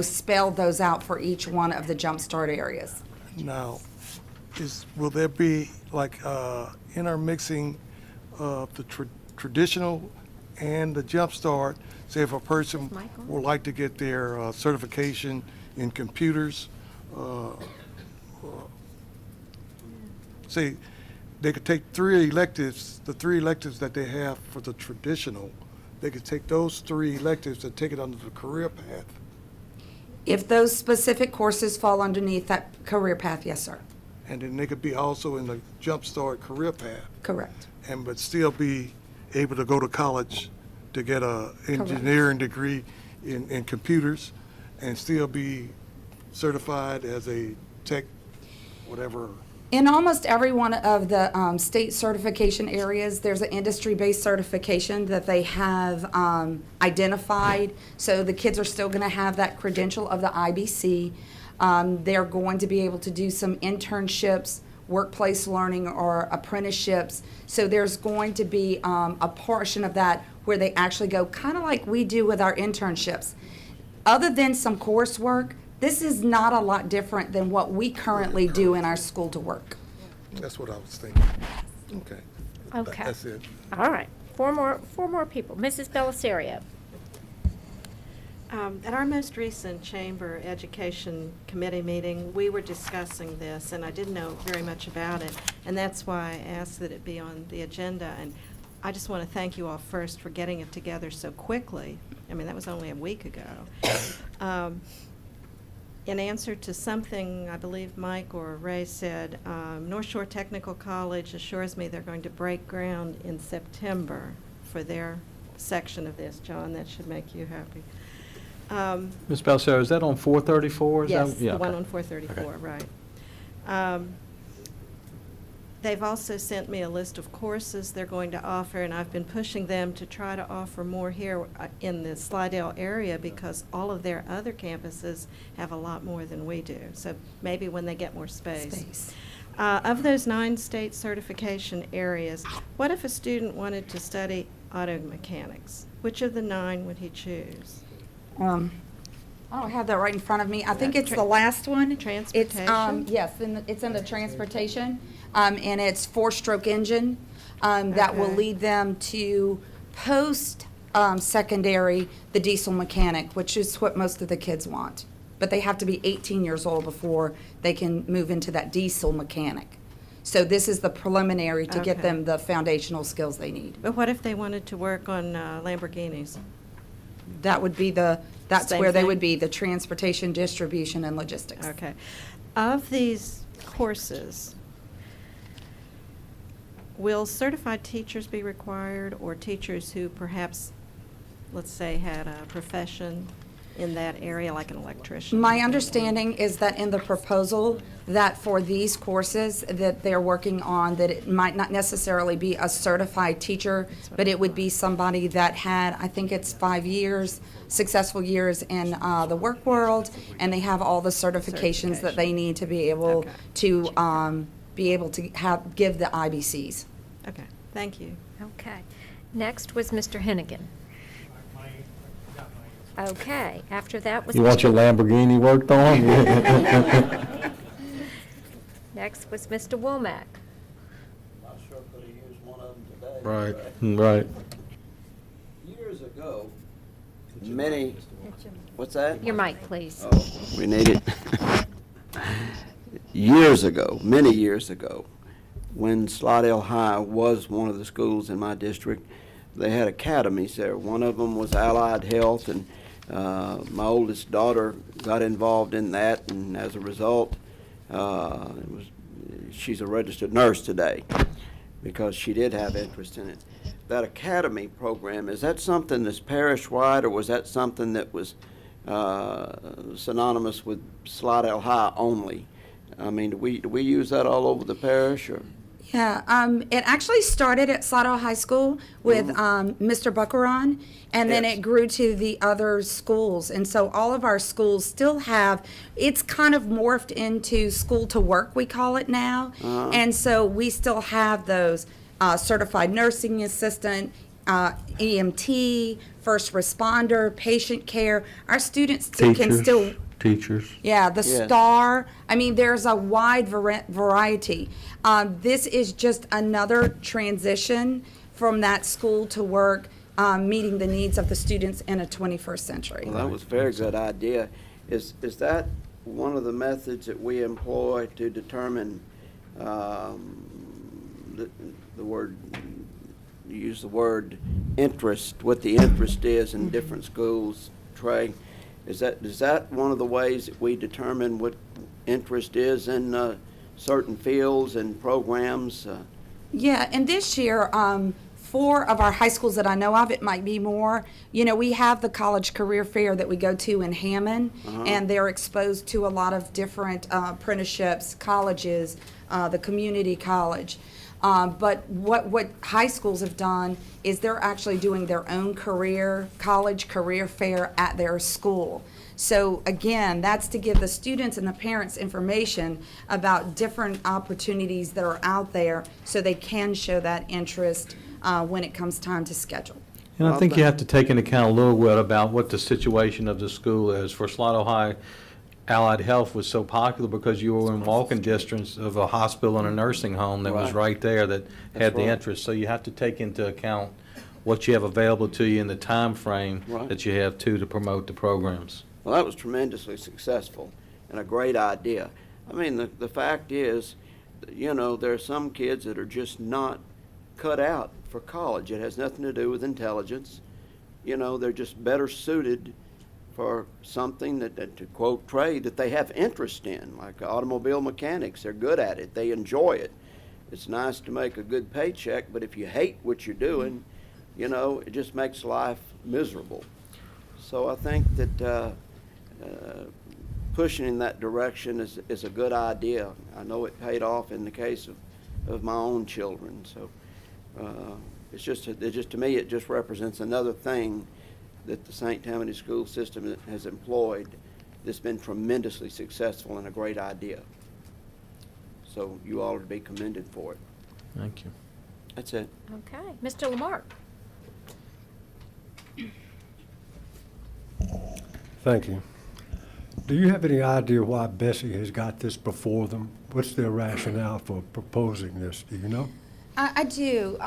spelled those out for each one of the Jumpstart areas. Now, will there be like intermixing of the traditional and the Jump Start? Say if a person Michael? would like to get their certification in computers, say they could take the 3 electives that they have for the traditional, they could take those 3 electives and take it under the career path. If those specific courses fall underneath that career path, yes, sir. And then they could be also in the Jump Start career path, Correct. but still be able to go to college to get a engineering degree in computers and still be certified as a tech, whatever. In almost every one of the state certification areas, there's an industry-based certification that they have identified. So the kids are still going to have that credential of the IBC. They're going to be able to do some internships, workplace learning, or apprenticeships. So there's going to be a portion of that where they actually go, kind of like we do with our internships. Other than some coursework, this is not a lot different than what we currently do in our school to work. That's what I was thinking. Okay. Okay. That's it. All right, four more people. Mrs. Bellisario. At our most recent Chamber Education Committee meeting, we were discussing this, and I didn't know very much about it, and that's why I asked that it be on the agenda. And I just want to thank you all first for getting it together so quickly. I mean, that was only a week ago. In answer to something I believe Mike or Ray said, North Shore Technical College assures me they're going to break ground in September for their section of this. John, that should make you happy. Ms. Balsero, is that on 434? Yes, Yeah, the one okay. on 434, Okay. right. They've also sent me a list of courses they're going to offer, and I've been pushing them to try to offer more here in the Slidell area because all of their other campuses have a lot more than we do. So maybe when they get more space. Of those 9 state certification areas, what if a student wanted to study auto mechanics? Which of the 9 would he choose? I don't have that right in front of me. I think it's the last one. Transportation? It's, yes, it's in the transportation, and it's 4-stroke engine. That will Okay. lead them to post-secondary, the diesel mechanic, which is what most of the kids want. But they have to be 18 years old before they can move into that diesel mechanic. So this is the preliminary to get Okay. them the foundational skills they need. But what if they wanted to work on Lamborghinis? That would be that's Same where they thing? would be, the transportation, distribution, and logistics. Okay. Of these courses, will certified teachers be required, or teachers who perhaps, let's say, had a profession in that area, like an electrician? My understanding is that in the proposal, that for these courses that they're working on, that it might not necessarily be a certified teacher, but it would be somebody that had, I think it's 5 years, successful years in the work world, and they have all the certifications that they need to be able to give the IBCs. Okay, thank you. Okay. Next was Mr. Hennigan. Okay, after that was. You want your Lamborghini worked on? Next was Mr. Womack. Not sure could have used one of them today. Right, but right. Years ago, many, what's that? Your mic, please. Oh, we need it. Years ago, many years ago, when Slidell High was one of the schools in my district, they had academies there. One of them was Allied Health, and my oldest daughter got involved in that, and as a result, she's a registered nurse today because she did have interest in it. That academy program, is that something that's parish-wide, or was that something that was synonymous with Slidell High only? I mean, do we use that all over the parish, or? Yeah, it actually started at Slidell High School with Mr. Buckaron, and then Yes. it grew to the other schools. And so all of our schools still have, it's kind of morphed into school to work, we call it now. And so we still have those certified nursing assistant, EMT, first responder, patient care. Our students can still. Teachers. Yeah, the Yes. STAR. I mean, there's a wide variety. This is just another transition from that school to work, meeting the needs of the students in a 21st century. Well, that was a very good idea. Is that one of the methods that we employ to determine the word, you use the word interest, what the interest is in different schools, Trey? Is that one of the ways that we determine what interest is in certain fields and programs? Yeah, and this year, 4 of our high schools that I know of, it might be more, you know, we have the college career fair that we go to in Hammond, and they're exposed to a lot of different apprenticeships, colleges, the community college. But what high schools have done is they're actually doing their own college career fair at their school. So again, that's to give the students and the parents information about different opportunities that are out there so they can show that interest when it comes time to schedule. And I think you have to take into account a little bit about what the situation of the school is. For Slidell High, Allied Health was so popular because you were in walking distance of a hospital and a nursing home that was right there that had the right. interest. So you have to take into account what you have available to you in the time frame Right. that you have to promote the programs. Well, that was tremendously successful and a great idea. I mean, the fact is, you know, there are some kids that are just not cut out for college. It has nothing to do with intelligence. You know, they're just better suited for something that, to quote Trey, that they have interest in, like automobile mechanics. They're good at it. They enjoy it. It's nice to make a good paycheck, but if you hate what you're doing, you know, it just makes life miserable. So I think that pushing in that direction is a good idea. I know it paid off in the case of my own children. So it's just to me, it just represents another thing that the St. Tammany school system has employed that's been tremendously successful and a great idea. So you all are to be commended for it. Thank you. That's it. Okay. Mr. Lamarck? Thank you. Do you have any idea why Bessie has got this before them? What's their rationale for proposing this? Do you know? I do.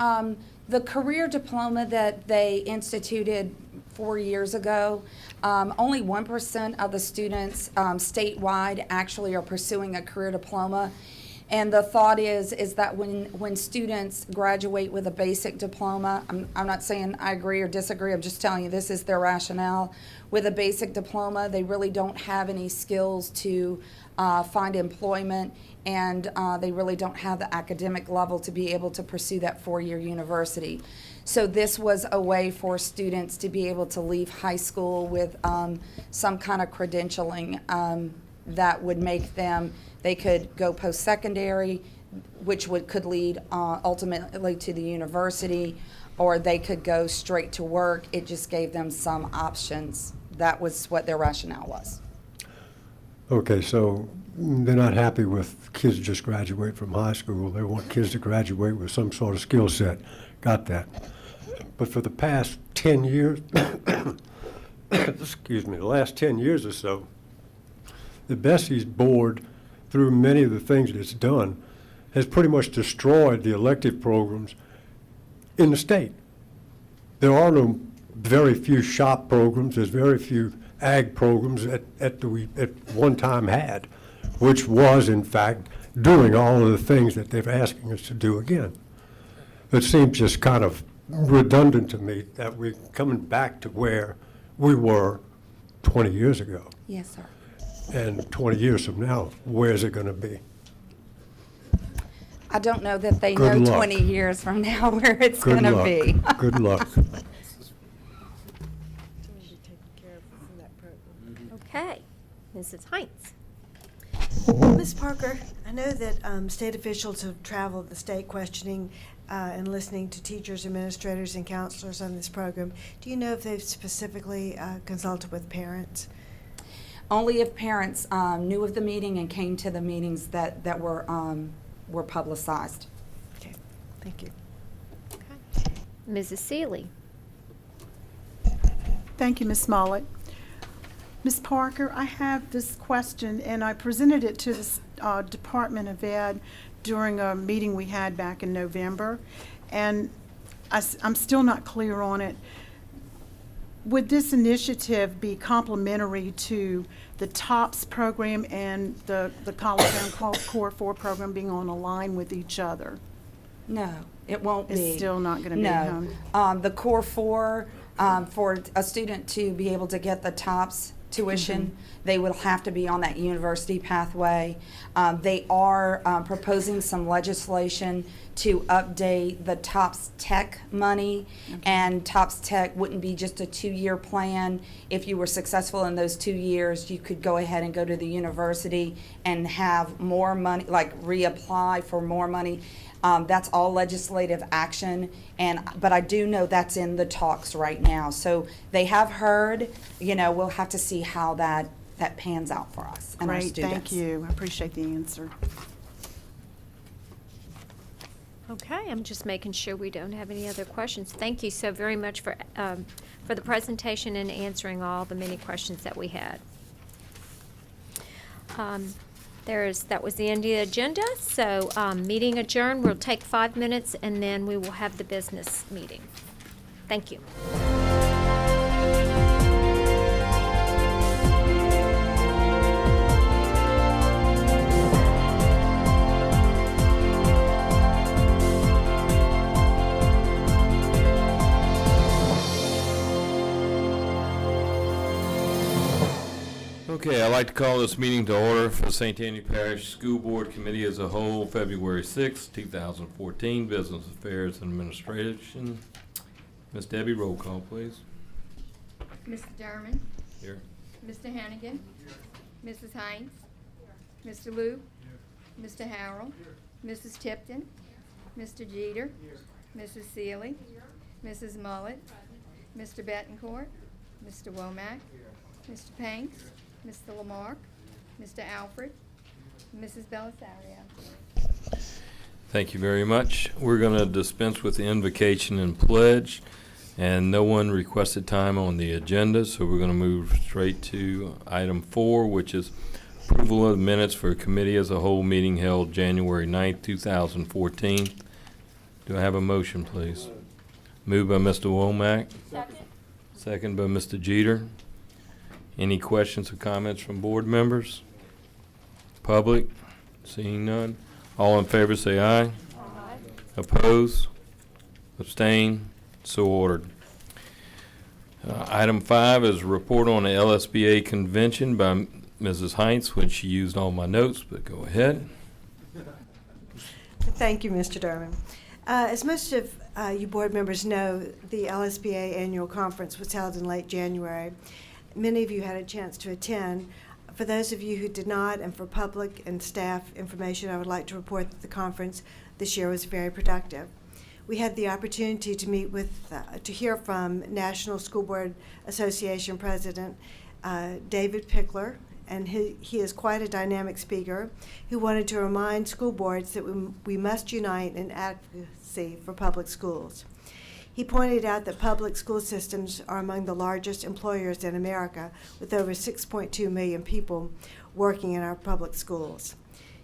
The career diploma that they instituted 4 years ago, only 1% of the students statewide actually are pursuing a career diploma. And the thought is that when students graduate with a basic diploma, I'm not saying I agree or disagree, I'm just telling you this is their rationale. With a basic diploma, they really don't have any skills to find employment, and they really don't have the academic level to be able to pursue that 4-year university. So this was a way for students to be able to leave high school with some kind of credentialing that would make them, they could go post-secondary, which could lead ultimately to the university, or they could go straight to work. It just gave them some options. That was what their rationale was. Okay, so they're not happy with kids just graduate from high school. They want kids to graduate with some sort of skill set. Got that. But for the past 10 years, excuse me, the last 10 years or so, the Bessie's board, through many of the things that it's done, has pretty much destroyed the elective programs in the state. There are very few shop programs. There's very few ag programs at one time had, which was, in fact, doing all of the things that they're asking us to do again. It seems just kind of redundant to me that we're coming back to where we were 20 years ago. Yes, sir. And 20 years from now, where's it going to be? I don't know that they Good know luck. 20 years from now where it's Good going to luck. be. Good luck. Okay. Mrs. Heinz? Ms. Parker, I know that state officials have traveled the state questioning and listening to teachers, administrators, and counselors on this program. Do you know if they've specifically consulted with parents? Only if parents knew of the meeting and came to the meetings that were publicized. Okay, thank you. Mrs. Seeley? Thank you, Ms. Smollett. Ms. Parker, I have this question, and I presented it to the Department of Ed during a meeting we had back in November, and I'm still not clear on it. Would this initiative be complementary to the TOPS program and the College Bound Core 4 program being on a line with each other? No, it won't be. It's still not going to be. No. The Core 4, for a student to be able to get the TOPS tuition, they will have to be on that university pathway. They are proposing some legislation to update the TOPS Tech money, and TOPS Tech wouldn't be just a 2-year plan. If you were successful in those 2 years, you could go ahead and go to the university and have more money, like reapply for more money. That's all legislative action, but I do know that's in the talks right now. So they have heard, we'll have to see how that pans out for us and our Great, students. thank you. I appreciate the answer. Okay, I'm just making sure we don't have any other questions. Thank you so very much for the presentation and answering all the many questions that we had. That was the end of the agenda, so meeting adjourned. We'll take 5 minutes and then we will have the business meeting. Thank you. Okay, I'd like to call this meeting to order for St. Anthony Parish School Board Committee as a whole, February 6, 2014, Business Affairs and Administration. Ms. Debbie, roll call, please. Mr. Derman? Here. Mr. Hannigan? Mrs. Hines? Mr. Luke? Mr. Harrell? Mrs. Tipton? Mr. Jeter? Mrs. Seeley? Mrs. Mullet? Mr. Betancourt? Mr. Womack? Mr. Panks? Mr. Lamarck? Mr. Alfred? Mrs. Belisario? Thank you very much. We're going to dispense with the invocation and pledge, and no one requested time on the agenda, so we're going to move straight to item 4, which is approval of minutes for a committee as a whole meeting held January 9th, 2014. Do I have a motion, please? Moved by Mr. Womack. Second. Second by Mr. Jeter. Any questions or comments from board members? Public? Seeing none. All in favor say aye. Aye. Oppose? Abstain? So ordered. Item 5 is a report on the LSBA convention by Mrs. Heinz, when she used all my notes, but go ahead. Thank you, Mr. Derman. As most of you board members know, the LSBA annual conference was held in late January. Many of you had a chance to attend. For those of you who did not, and for public and staff information, I would like to report that the conference this year was very productive. We had the opportunity to meet with, to hear from National School Board Association President David Pickler, and he is quite a dynamic speaker who wanted to remind school boards that we must unite in advocacy for public schools. He pointed out that public school systems are among the largest employers in America, with over 6.2 million people working in our public schools.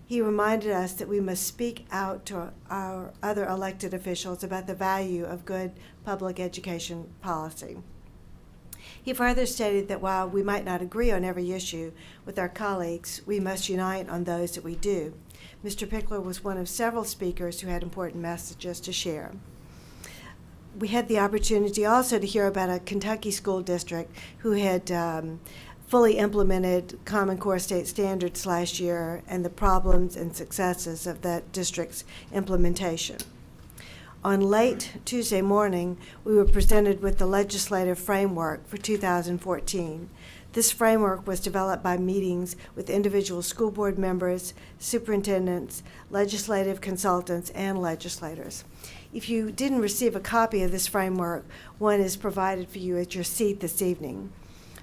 He reminded us that we must speak out to our other elected officials about the value of good public education policy. He further stated that while we might not agree on every issue with our colleagues, we must unite on those that we do. Mr. Pickler was one of several speakers who had important messages to share. We had the opportunity also to hear about a Kentucky school district who had fully implemented Common Core state standards last year and the problems and successes of that district's implementation. On late Tuesday morning, we were presented with the legislative framework for 2014. This framework was developed by meetings with individual school board members, superintendents, legislative consultants, and legislators. If you didn't receive a copy of this framework, one is provided for you at your seat this evening.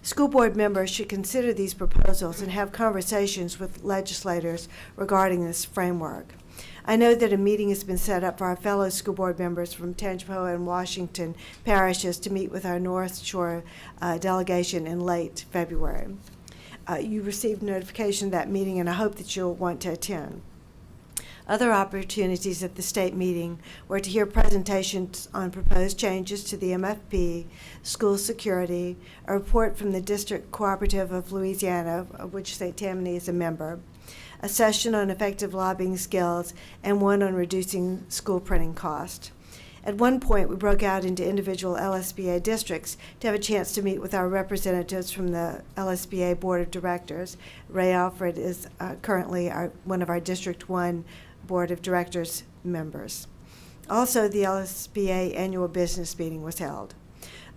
School board members should consider these proposals and have conversations with legislators regarding this framework. I know that a meeting has been set up for our fellow school board members from Tangipahoa and Washington parishes to meet with our North Shore delegation in late February. You received notification of that meeting, and I hope that you'll want to attend. Other opportunities at the state meeting were to hear presentations on proposed changes to the MFP, school security, a report from the District Cooperative of Louisiana, of which St. Tammany is a member, a session on effective lobbying skills, and one on reducing school printing cost. At one point, we broke out into individual LSBA districts to have a chance to meet with our representatives from the LSBA Board of Directors. Ray Alfred is currently one of our District 1 Board of Directors members. Also, the LSBA annual business meeting was held.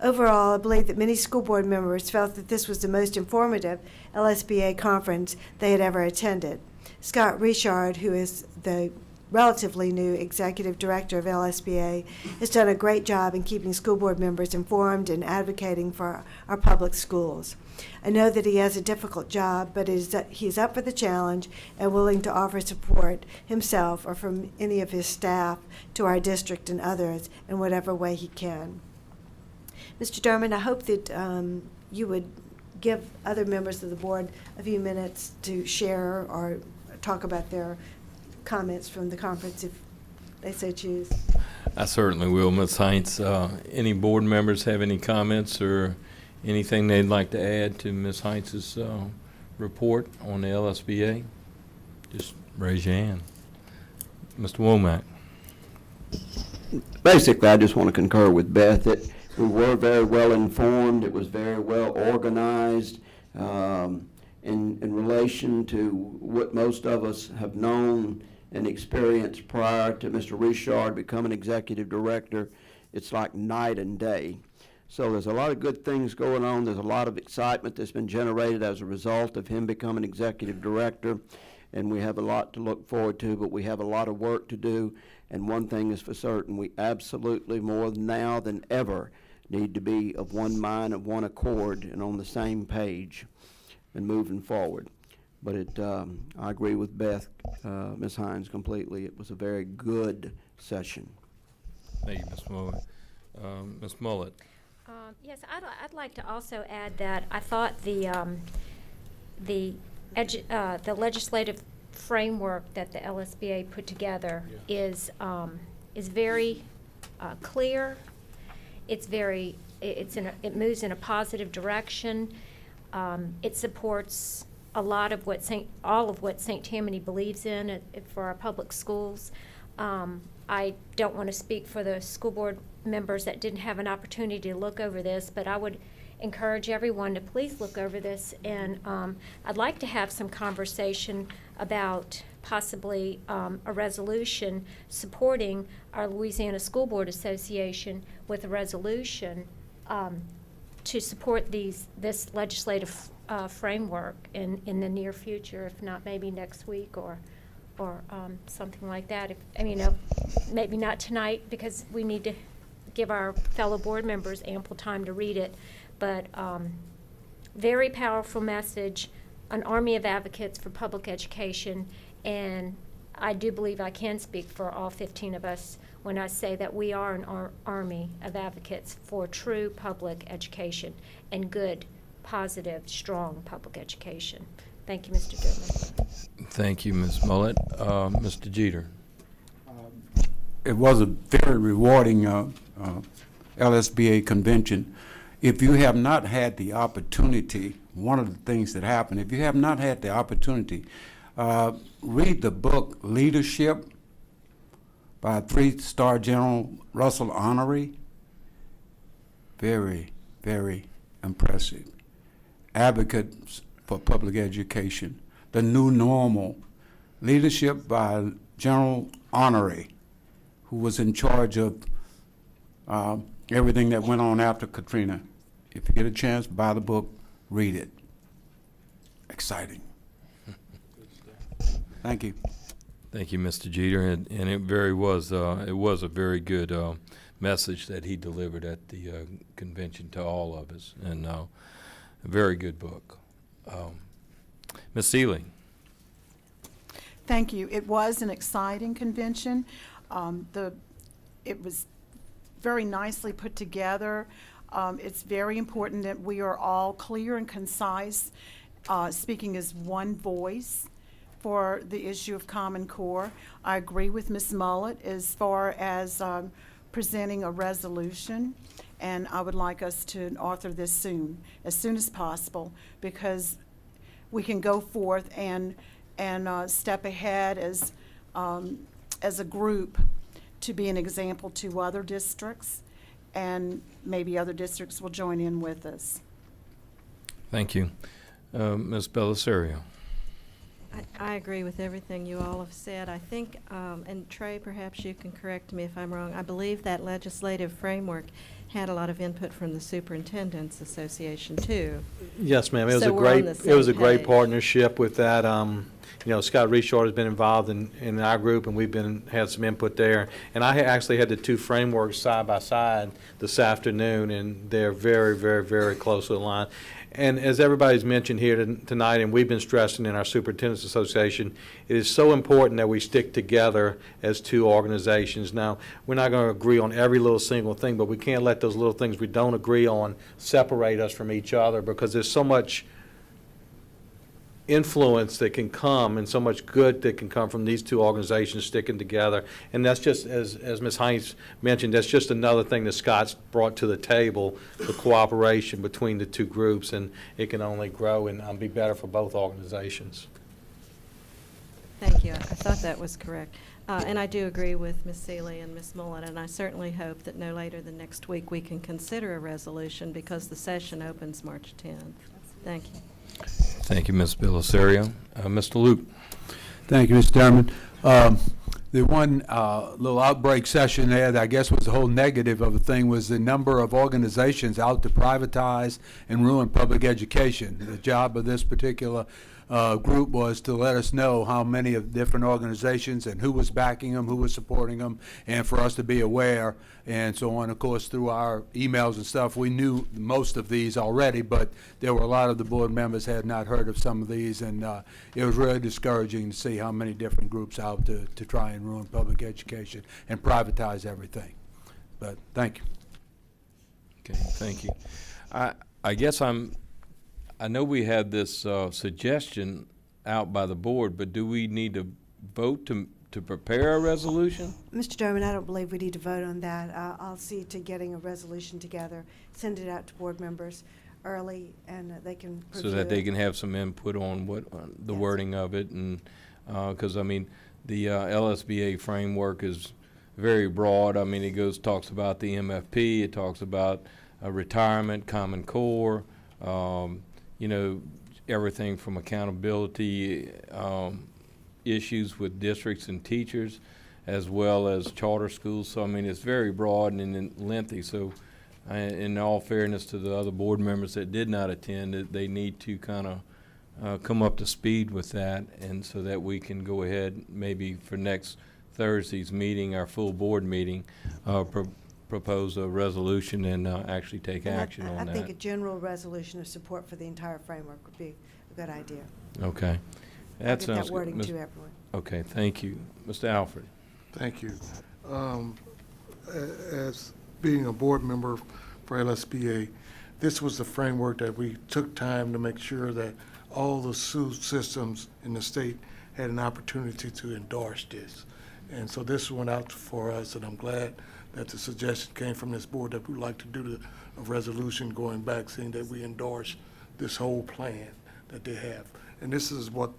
Overall, I believe that many school board members felt that this was the most informative LSBA conference they had ever attended. Scott Richard, who is the relatively new executive director of LSBA, has done a great job in keeping school board members informed and advocating for our public schools. I know that he has a difficult job, but he's up for the challenge and willing to offer support himself or from any of his staff to our district and others in whatever way he can. Mr. Dermott, I hope that you would give other members of the board a few minutes to share or talk about their comments from the conference if they so choose. I certainly will, Ms. Heinz. Any board members have any comments or anything they'd like to add to Ms. Heinz's report on the LSBA? Just raise your hand. Mr. Womack. Basically, I just want to concur with Beth that we were very well informed. It was very well organized in relation to what most of us have known and experienced prior to Mr. Richard becoming executive director. It's like night and day. So there's a lot of good things going on. There's a lot of excitement that's been generated as a result of him becoming executive director, and we have a lot to look forward to, but we have a lot of work to do. And one thing is for certain, we absolutely more now than ever need to be of one mind, of one accord, and on the same page and moving forward. But I agree with Beth, Ms. Hines, completely. It was a very good session. Thank you, Ms. Mullet. Ms. Mullet. Yes, I'd like to also add that I thought the legislative framework that the LSBA put together is very clear. It moves in a positive direction. It supports a lot of all of what St. Tammany believes in for our public schools. I don't want to speak for the school board members that didn't have an opportunity to look over this, but I would encourage everyone to please look over this, and I'd like to have some conversation about possibly a resolution supporting our Louisiana School Board Association with a resolution to support this legislative framework in the near future, if not maybe next week or something like that. Maybe not tonight because we need to give our fellow board members ample time to read it, but very powerful message, an army of advocates for public education, and I do believe I can speak for all 15 of us when I say that we are an army of advocates for true public education and good, positive, strong public education. Thank you, Mr. Goodman. Thank you, Ms. Mullet. Mr. Jeter. It was a very rewarding LSBA convention. If you have not had the opportunity, one of the things that happened, if you have not had the opportunity, read the book Leadership by 3-star General Russell Honoré. Very, very impressive. Advocates for Public Education. The New Normal. Leadership by General Honoré, who was in charge of everything that went on after Katrina. If you get a chance, buy the book, read it. Exciting. Thank you. Thank you, Mr. Jeter, and it was a very good message that he delivered at the convention to all of us, and a very good book. Ms. Seeley. Thank you. It was an exciting convention. It was very nicely put together. It's very important that we are all clear and concise, speaking as one voice for the issue of Common Core. I agree with Ms. Mullet as far as presenting a resolution, and I would like us to author this soon, as soon as possible, because we can go forth and step ahead as a group to be an example to other districts, and maybe other districts will join in with us. Thank you. Ms. Bellisario. I agree with everything you all have said. I think, and Trey, perhaps you can correct me if I'm wrong, I believe that legislative framework had a lot of input from the Superintendent's Association, too. Yes, ma'am. It was So a we're on great, the it was a same great page. partnership with that. You know, Scott Richard has been involved in our group, and we've had some input there. And I actually had the two frameworks side by side this afternoon, and they're very, very, very closely aligned. And as everybody's mentioned here tonight, and we've been stressing in our Superintendent's Association, it is so important that we stick together as two organizations. Now, we're not going to agree on every little single thing, but we can't let those little things we don't agree on separate us from each other, because there's so much influence that can come and so much good that can come from these two organizations sticking together. And that's just, as Ms. Hines mentioned, that's just another thing that Scott's brought to the table, the cooperation between the two groups, and it can only grow and be better for both organizations. Thank you. I thought that was correct. And I do agree with Ms. Seeley and Ms. Mullen, and I certainly hope that no later than next week we can consider a resolution, because the session opens March 10th. Thank you. Thank you, Ms. Bellisario. Mr. Luke. Thank you, Mr. Chairman. The one little outbreak session there that I guess was the whole negative of the thing was the number of organizations out to privatize and ruin public education. The job of this particular group was to let us know how many of different organizations and who was backing them, who was supporting them, and for us to be aware and so on. Of course, through our emails and stuff, we knew most of these already, but there were a lot of the board members had not heard of some of these, and it was really discouraging to see how many different groups out to try and ruin public education and privatize everything. But thank you. Okay, thank you. I guess I know we had this suggestion out by the board, but do we need to vote to prepare a resolution? Mr. Dermott, I don't believe we need to vote on that. I'll see to getting a resolution together, send it out to board members early, and they can So review that they it. can have some input on what the Yes. wording of it, and because I mean the LSBA framework is very broad. I mean it talks about the MFP, it talks about retirement, Common Core, you know, everything from accountability issues with districts and teachers, as well as charter schools. So I mean it's very broad and lengthy. So in all fairness to the other board members that did not attend, they need to kind of come up to speed with that, and so that we can go ahead maybe for next Thursday's meeting, our full board meeting, propose a resolution and actually take And action on I think a that. general resolution of support for the entire framework would be a good idea. Okay. I'll That get sounds that good. wording Ms. to everyone. Okay, thank you. Mr. Alfred. Thank you. As being a board member for LSBA, this was the framework that we took time to make sure that all the school systems in the state had an opportunity to endorse this. And so this went out for us, and I'm glad that the suggestion came from this board that we'd like to do a resolution going back saying that we endorse this whole plan that they have. And this is what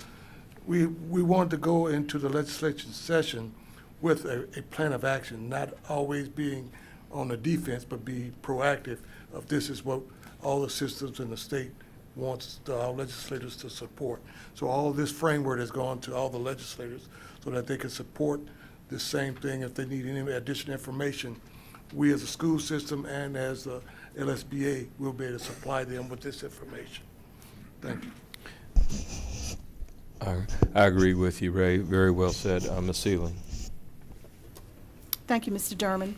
we want to go into the legislature session with a plan of action, not always being on the defense, but be proactive of this is what all the systems in the state wants our legislators to support. So all this framework has gone to all the legislators so that they can support the same thing. If they need any additional information, we as a school system and as a LSBA will be able to supply them with this information. Thank you. I agree with you, Ray. Very well said. Ms. Sealy. Thank you, Mr. Durman.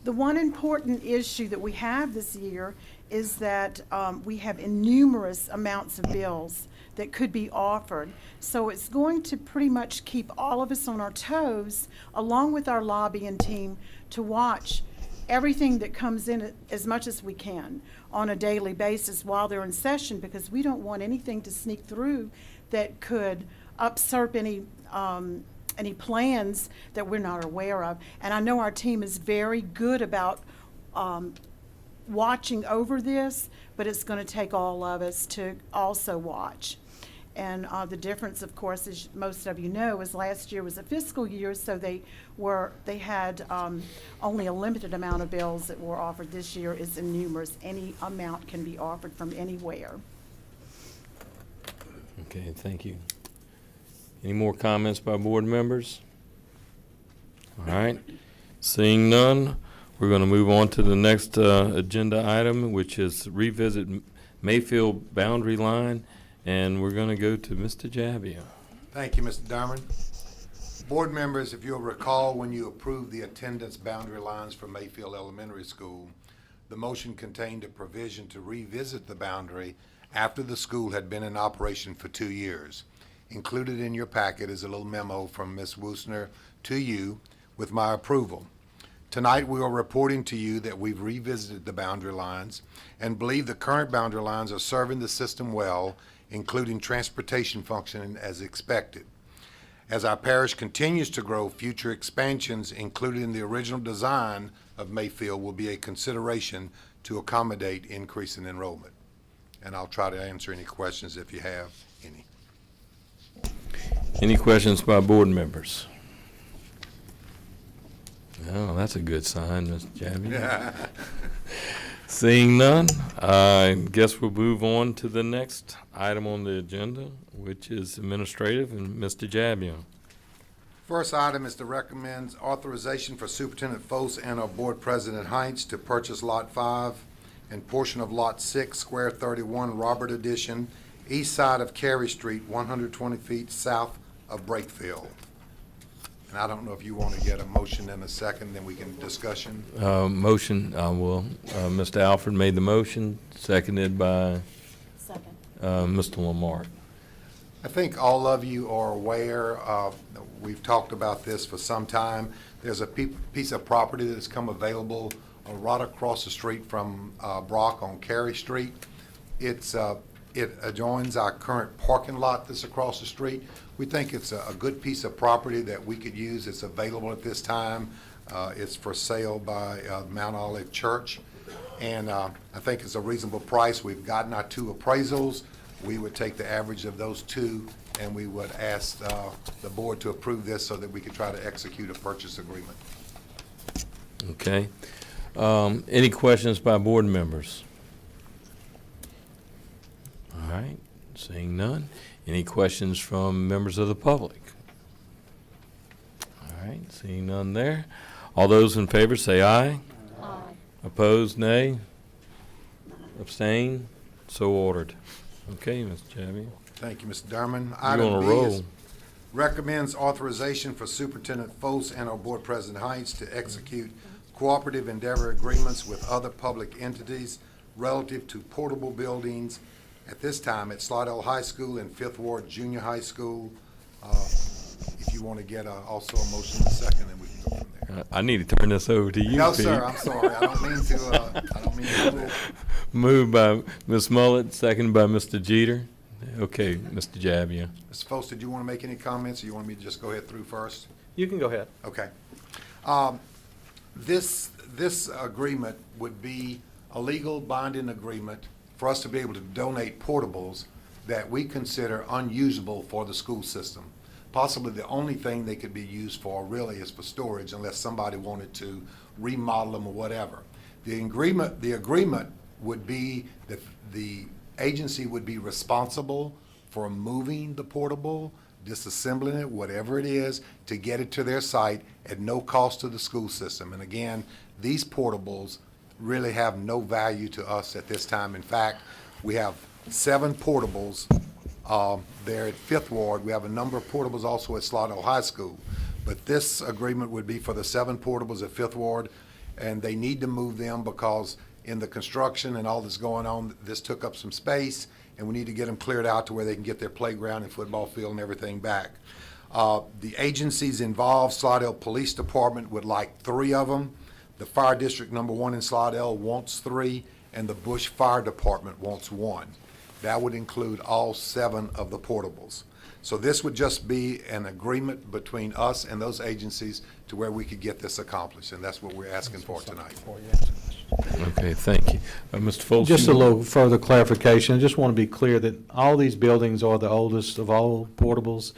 The one important issue that we have this year is that we have innumerous amounts of bills that could be offered. So it's going to pretty much keep all of us on our toes, along with our lobbying team, to watch everything that comes in as much as we can on a daily basis while they're in session, because we don't want anything to sneak through that could usurp any plans that we're not aware of. And I know our team is very good about watching over this, but it's going to take all of us to also watch. And the difference, of course, as most of you know, is last year was a fiscal year, so they had only a limited amount of bills that were offered. This year is numerous. Any amount can be offered from anywhere. Okay, thank you. Any more comments by board members? All right. Seeing none, we're going to move on to the next agenda item, which is revisit Mayfield boundary line, and we're going to go to Mr. Jabbia. Thank you, Mr. Durman. Board members, if you'll recall, when you approved the attendance boundary lines for Mayfield Elementary School, the motion contained a provision to revisit the boundary after the school had been in operation for 2 years. Included in your packet is a little memo from Ms. Woosner to you with my approval. Tonight we are reporting to you that we've revisited the boundary lines and believe the current boundary lines are serving the system well, including transportation functioning as expected. As our parish continues to grow, future expansions included in the original design of Mayfield will be a consideration to accommodate increase in enrollment. And I'll try to answer any questions if you have any. Any questions by board members? Oh, that's a good sign, Mr. Jabbia. Seeing none, I guess we'll move on to the next item on the agenda, which is administrative, and Mr. Jabbia. First item is to recommend authorization for Superintendent Foss and our Board President Heinz to purchase Lot 5 and portion of Lot 6, Square 31, Robert Addition, east side of Carey Street, 120 feet south of Brakefield. And I don't know if you want to get a motion in a second, then we can discussion. Motion, Mr. Alford made the motion, seconded by Mr. Lamarck. I think all of you are aware, we've talked about this for some time. There's a piece of property that has come available right across the street from Brock on Carey Street. It adjoins our current parking lot that's across the street. We think it's a good piece of property that we could use. It's available at this time. It's for sale by Mount Olive Church. And I think it's a reasonable price. We've gotten our 2 appraisals. We would take the average of those 2, and we would ask the board to approve this so that we could try to execute a purchase agreement. Okay. Any questions by board members? All right, seeing none. Any questions from members of the public? All right, seeing none there. All those in favor say aye. Aye. Opposed, nay. Abstain, so ordered. Okay, Mr. Jabbia. Thank you, Mr. Durman. You're on a Item B roll. is recommends authorization for Superintendent Foss and our Board President Heinz to execute cooperative endeavor agreements with other public entities relative to portable buildings at this time at Slidell High School and Fifth Ward Junior High School. If you want to get also a motion in a second, then we can go from there. I need to turn this over to you, No, Pete. sir, I'm sorry. I don't mean to do that. Moved by Ms. Mullet, seconded by Mr. Jeter. Okay, Mr. Jabbia. Mr. Foss, did you want to make any comments, or you want me to just go ahead through first? You can go ahead. Okay. This agreement would be a legal binding agreement for us to be able to donate portables that we consider unusable for the school system. Possibly the only thing they could be used for really is for storage, unless somebody wanted to remodel them or whatever. The agreement would be that the agency would be responsible for moving the portable, disassembling it, whatever it is, to get it to their site at no cost to the school system. And again, these portables really have no value to us at this time. In fact, we have 7 portables there at Fifth Ward. We have a number of portables also at Slaughter High School. But this agreement would be for the 7 portables at Fifth Ward, and they need to move them because in the construction and all that's going on, this took up some space, and we need to get them cleared out to where they can get their playground and football field and everything back. The agencies involved, Slidell Police Department would like 3 of them. The Fire District number 1 in Slidell wants 3, and the Bush Fire Department wants 1. That would include all 7 of the portables. So this would just be an agreement between us and those agencies to where we could get this accomplished, and that's what we're asking for tonight. Okay, thank you. Mr. Folsom? Just a little further clarification. I just want to be clear that all these buildings are the oldest of all portables.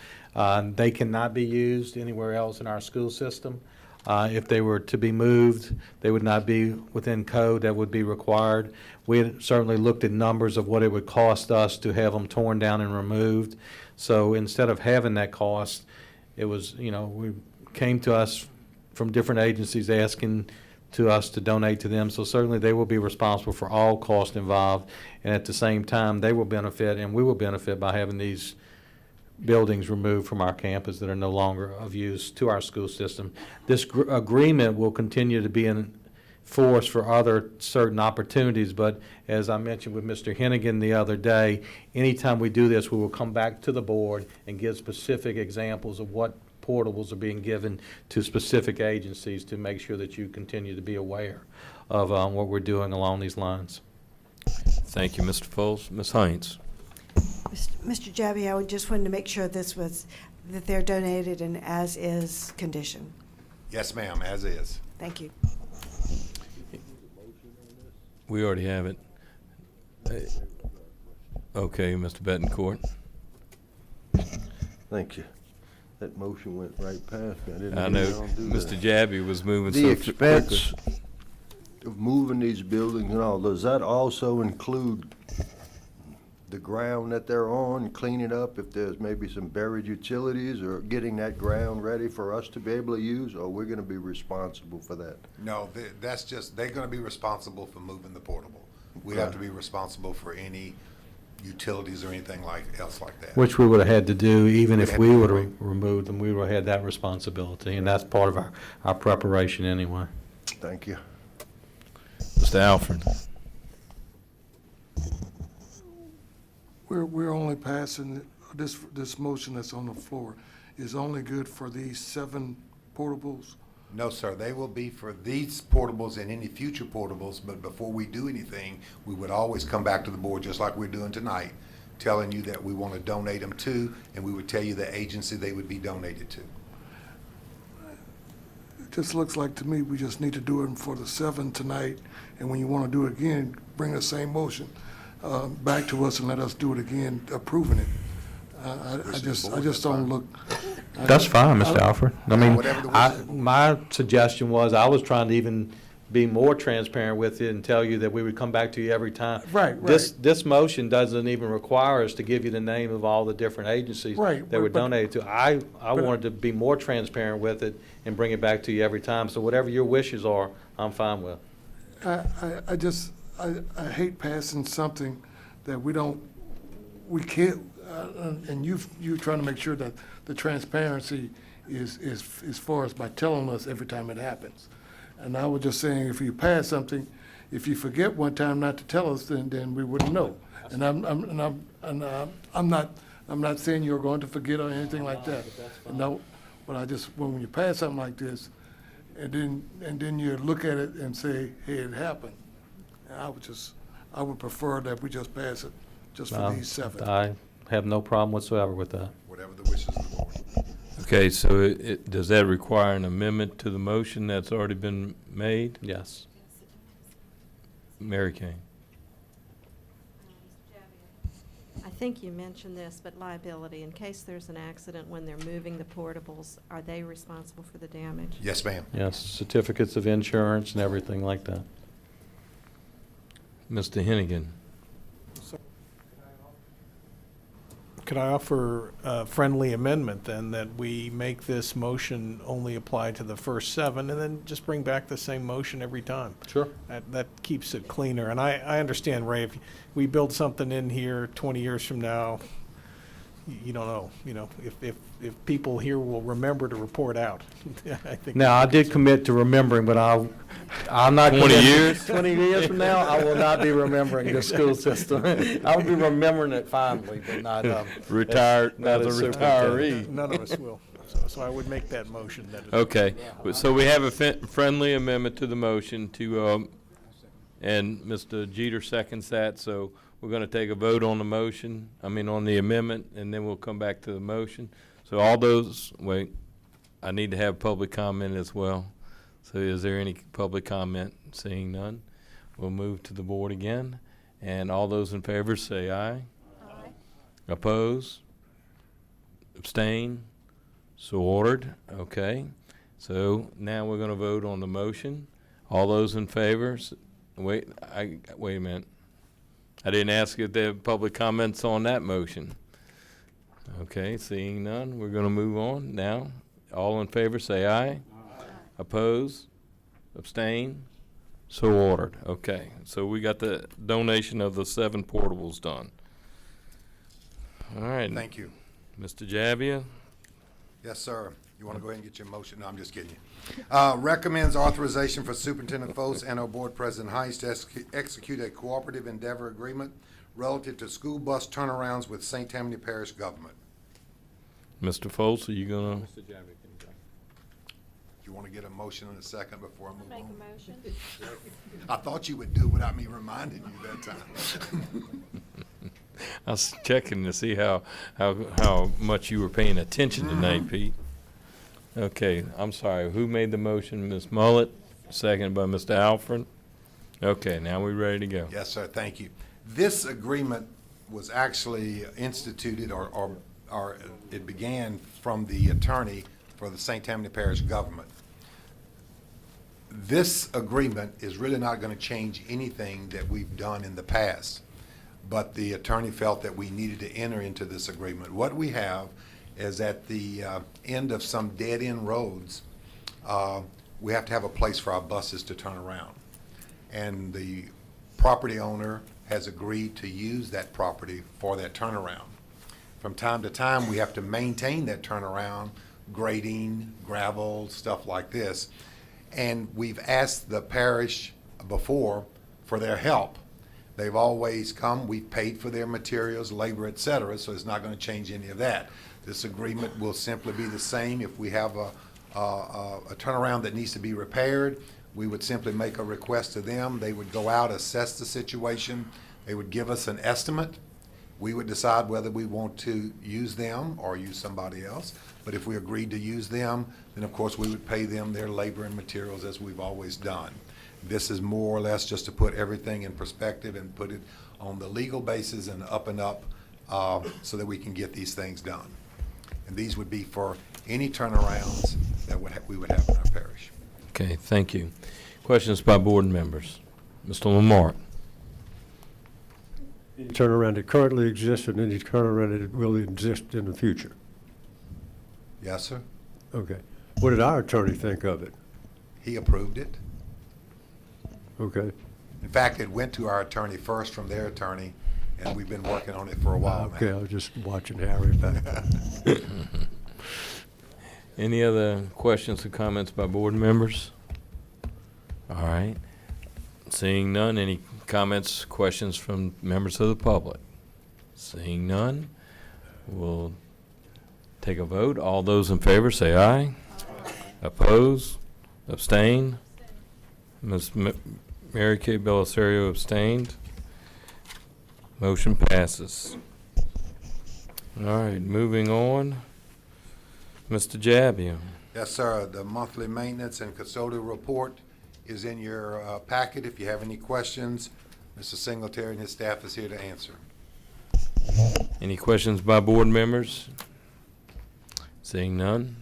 They cannot be used anywhere else in our school system. If they were to be moved, they would not be within code that would be required. We had certainly looked at numbers of what it would cost us to have them torn down and removed. So instead of having that cost, it was, we came to us from different agencies asking to us to donate to them. So certainly they will be responsible for all costs involved. And at the same time, they will benefit and we will benefit by having these buildings removed from our campus that are no longer of use to our school system. This agreement will continue to be in force for other certain opportunities, but as I mentioned with Mr. Hennigan the other day, anytime we do this, we will come back to the board and give specific examples of what portables are being given to specific agencies to make sure that you continue to be aware of what we're doing along these lines. Thank you, Mr. Foles. Ms. Hines? Mr. Jabby, I just wanted to make sure that they're donated in as-is condition. Yes, ma'am, as is. Thank you. We already have it. Okay, Mr. Betancourt. Thank you. That motion went right past me. I didn't I even know do Mr. that. Jabby was moving The so expense quickly. of moving these buildings and all, does that also include the ground that they're on, clean it up if there's maybe some buried utilities, or getting that ground ready for us to be able to use, or we're gonna be responsible for that? No, that's just, they're gonna be responsible for moving the portable. We have to be responsible for any utilities or anything else like that. Which we would have had to do even We'd if have we to would do have removed them. We would have had that responsibility, and that's part of our preparation anyway. Thank you. Mr. Alford? We're only passing, this motion that's on the floor is only good for these 7 portables? No, sir, they will be for these portables and any future portables, but before we do anything, we would always come back to the board, just like we're doing tonight, telling you that we want to donate them to, and we would tell you the agency they would be donated to. It just looks like to me we just need to do it for the 7 tonight, and when you want to do it again, bring the same motion back to us and let us do it again, approving it. I just don't look. That's fine, Mr. Alford. I mean, Whatever the wishes. my suggestion was, I was trying to even be more transparent with you and tell you that we would come back to you every time. Right. This motion doesn't even require us to give you the name of all the different agencies Right, that were but- donated to. I wanted to be more transparent with it and bring it back to you every time. So whatever your wishes are, I'm fine with. I hate passing something that we can't, and you're trying to make sure that the transparency is as far as by telling us every time it happens. And I was just saying, if you pass something, if you forget one time not to tell us, then we wouldn't know. And I'm not saying you're going to forget or anything like that. No, but when you pass something like this, and then you look at it and say, hey, it happened. And I would prefer that we just pass it just for these 7. I have no problem whatsoever with that. Whatever the wishes of the board. Okay, so does that require an amendment to the motion that's already been made? Yes. Mary Kay? I think you mentioned this, but liability, in case there's an accident when they're moving the portables, are they responsible for the damage? Yes, ma'am. Yes, certificates of insurance and everything like that. Mr. Hennigan? Could I offer a friendly amendment then, that we make this motion only apply to the first 7 and then just bring back the same motion every time? Sure. That keeps it cleaner. And I understand, Ray, if we build something in here 20 years from now, you don't know, if people here will remember to report out. I think. Now, I did commit to remembering, but I'm not. 20 years? 20 years from now, I will not be remembering the school system. I will be remembering it fondly, but not. Retired not as a retiree. None of us will. So I would make that motion. That is Okay, so we have a friendly amendment to the motion to, and Mr. Jeter seconds that, so we're going to take a vote on the motion, on the amendment, and then we'll come back to the motion. So all those, wait, I need to have public comment as well. So is there any public comment? Seeing none, we'll move to the board again. And all those in favor say aye. Aye. Oppose? Abstain? So ordered. Okay. So now we're going to vote on the motion. All those in favor, wait a minute. I didn't ask if there are public comments on that motion. Okay, seeing none, we're going to move on now. All in favor, say aye. Aye. Oppose? Abstain? So ordered. Okay, so we got the donation of the 7 portables done. All right. Thank you. Mr. Javia? Yes, sir. You want to go ahead and get your motion? No, I'm just kidding you. Recommends authorization for Superintendent Foltz and our Board President Hines to execute a cooperative endeavor agreement relative to school bus turnarounds with St. Tammany Parish government. Mr. Foltz, are you going to? Do you want to get a motion in a second before I move on? Make a motion. I thought you would do it without me reminding you that time. I was checking to see how much you were paying attention tonight, Pete. Okay, I'm sorry. Who made the motion? Ms. Mullet, seconded by Mr. Alfred. Okay, now we're ready to go. Yes, sir. Thank you. This agreement was actually instituted, or it began from the attorney for the St. Tammany Parish government. This agreement is really not going to change anything that we've done in the past, but the attorney felt that we needed to enter into this agreement. What we have is at the end of some dead-end roads, we have to have a place for our buses to turn around. And the property owner has agreed to use that property for that turnaround. From time to time, we have to maintain that turnaround, grading, gravel, stuff like this. And we've asked the parish before for their help. They've always come, we've paid for their materials, labor, et cetera, so it's not going to change any of that. This agreement will simply be the same. If we have a turnaround that needs to be repaired, we would simply make a request to them. They would go out, assess the situation. They would give us an estimate. We would decide whether we want to use them or use somebody else. But if we agreed to use them, then of course we would pay them their labor and materials as we've always done. This is more or less just to put everything in perspective and put it on the legal basis and up, so that we can get these things done. And these would be for any turnarounds that we would have in our parish. Okay, thank you. Questions by board members? Mr. Lamar? Any turnaround that currently exists and any turnaround that will exist in the future? Yes, sir. Okay. What did our attorney think of it? He approved it. Okay. In fact, it went to our attorney first from their attorney, and we've been working on it for a while now. Okay, I was just watching Harry back. Any other questions or comments by board members? All right. Seeing none, any comments, questions from members of the public? Seeing none, we'll take a vote. All those in favor say aye. Aye. Oppose? Abstain? Ms. Mary Kay Belisario abstained. Motion passes. All right, moving on. Mr. Javia. Yes, sir. The monthly maintenance and custodial report is in your packet. If you have any questions, Mr. Singletary and his staff is here to answer. Any questions by board members? Seeing none.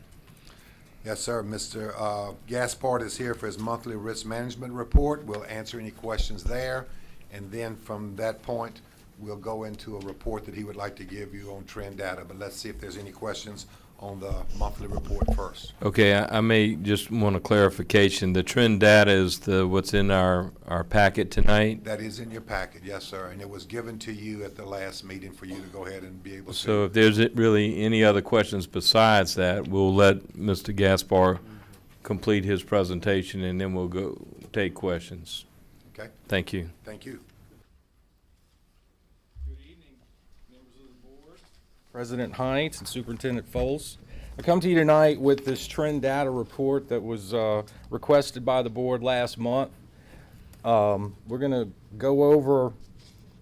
Yes, sir. Mr. Gaspard is here for his monthly risk management report. We'll answer any questions there. And then from that point, we'll go into a report that he would like to give you on trend data. But let's see if there's any questions on the monthly report first. Okay, I may just want a clarification. The trend data is what's in our packet tonight? That is in your packet, yes, sir, and it was given to you at the last meeting for you to go ahead and be able to. So if there's really any other questions besides that, we'll let Mr. Gaspar complete his presentation, and then we'll go take questions. Okay. Thank you. Thank you. President Hines and Superintendent Foles. I come to you tonight with this trend data report that was requested by the board last month. We're going to go over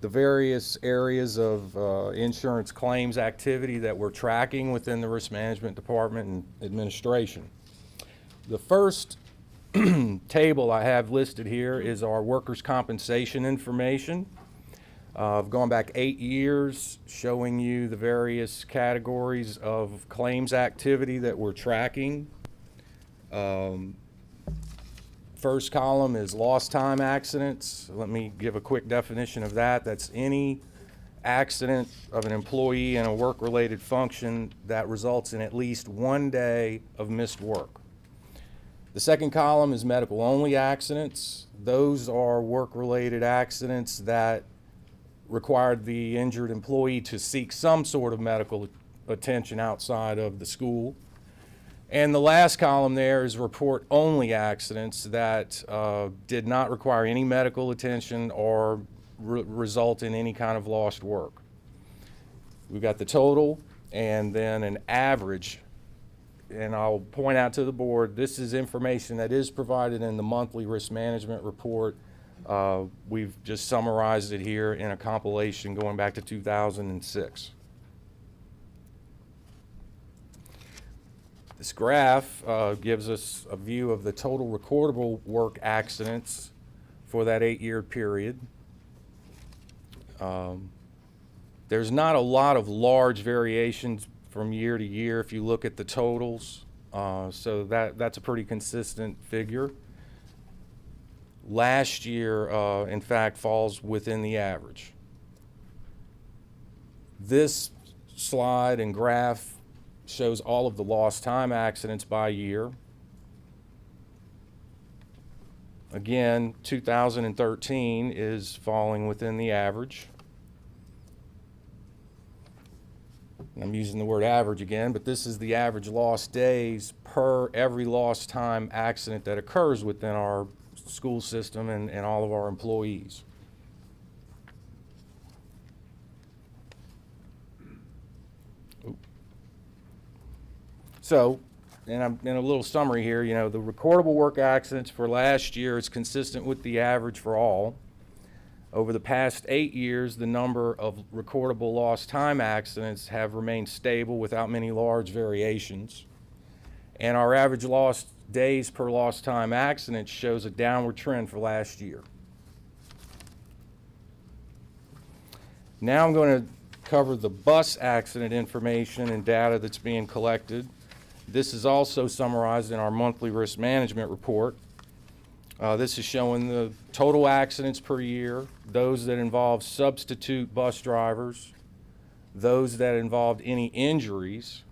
the various areas of insurance claims activity that we're tracking within the Risk Management Department and Administration. The first table I have listed here is our workers' compensation information. I've gone back 8 years showing you the various categories of claims activity that we're tracking. First column is lost time accidents. Let me give a quick definition of that. That's any accident of an employee in a work-related function that results in at least 1 day of missed work. The second column is medical-only accidents. Those are work-related accidents that required the injured employee to seek some sort of medical attention outside of the school. And the last column there is report-only accidents that did not require any medical attention or result in any kind of lost work. We've got the total and then an average. And I'll point out to the board, this is information that is provided in the monthly risk management report. We've just summarized it here in a compilation going back to 2006. This graph gives us a view of the total recordable work accidents for that 8-year period. There's not a lot of large variations from year to year if you look at the totals, so that's a pretty consistent figure. Last year, in fact, falls within the average. This slide and graph shows all of the lost time accidents by year. Again, 2013 is falling within the average. I'm using the word average again, but this is the average lost days per every lost time accident that occurs within our school system and all of our employees. So, and I'm in a little summary here, you know, the recordable work accidents for last year is consistent with the average for all. Over the past 8 years, the number of recordable lost time accidents have remained stable without many large variations. And our average lost days per lost time accident shows a downward trend for last year. Now I'm going to cover the bus accident information and data that's being collected. This is also summarized in our monthly risk management report. This is showing the total accidents per year, those that involve substitute bus drivers, those that involved any injuries,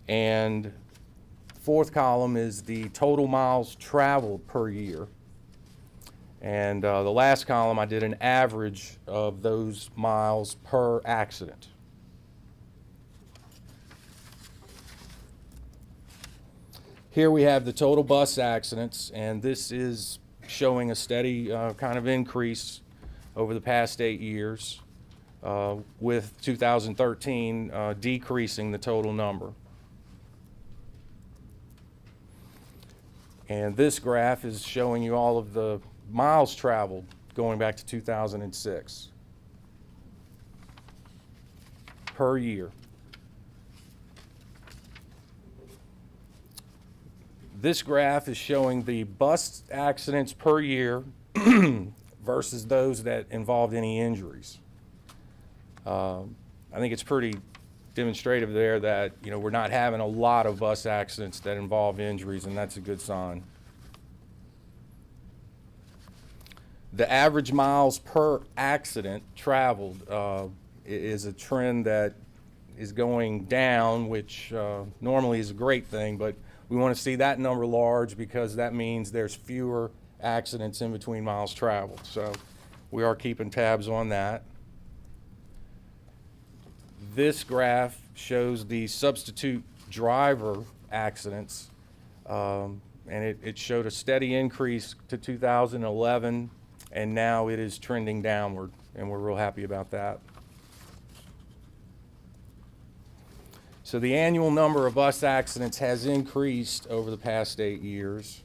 and fourth column is the total miles traveled per year. And the last column, I did an average of those miles per accident. Here we have the total bus accidents, and this is showing a steady kind of increase over the past 8 years, with 2013 decreasing the total number. And this graph is showing you all of the miles traveled going back to 2006 per year. This graph is showing the bus accidents per year versus those that involved any injuries. I think it's pretty demonstrative there that, you know, we're not having a lot of bus accidents that involve injuries, and that's a good sign. The average miles per accident traveled is a trend that is going down, which normally is a great thing, but we want to see that number large because that means there's fewer accidents in between miles traveled. So we are keeping tabs on that. This graph shows the substitute driver accidents, and it showed a steady increase to 2011, and now it is trending downward, and we're real happy about that. So the annual number of bus accidents has increased over the past 8 years.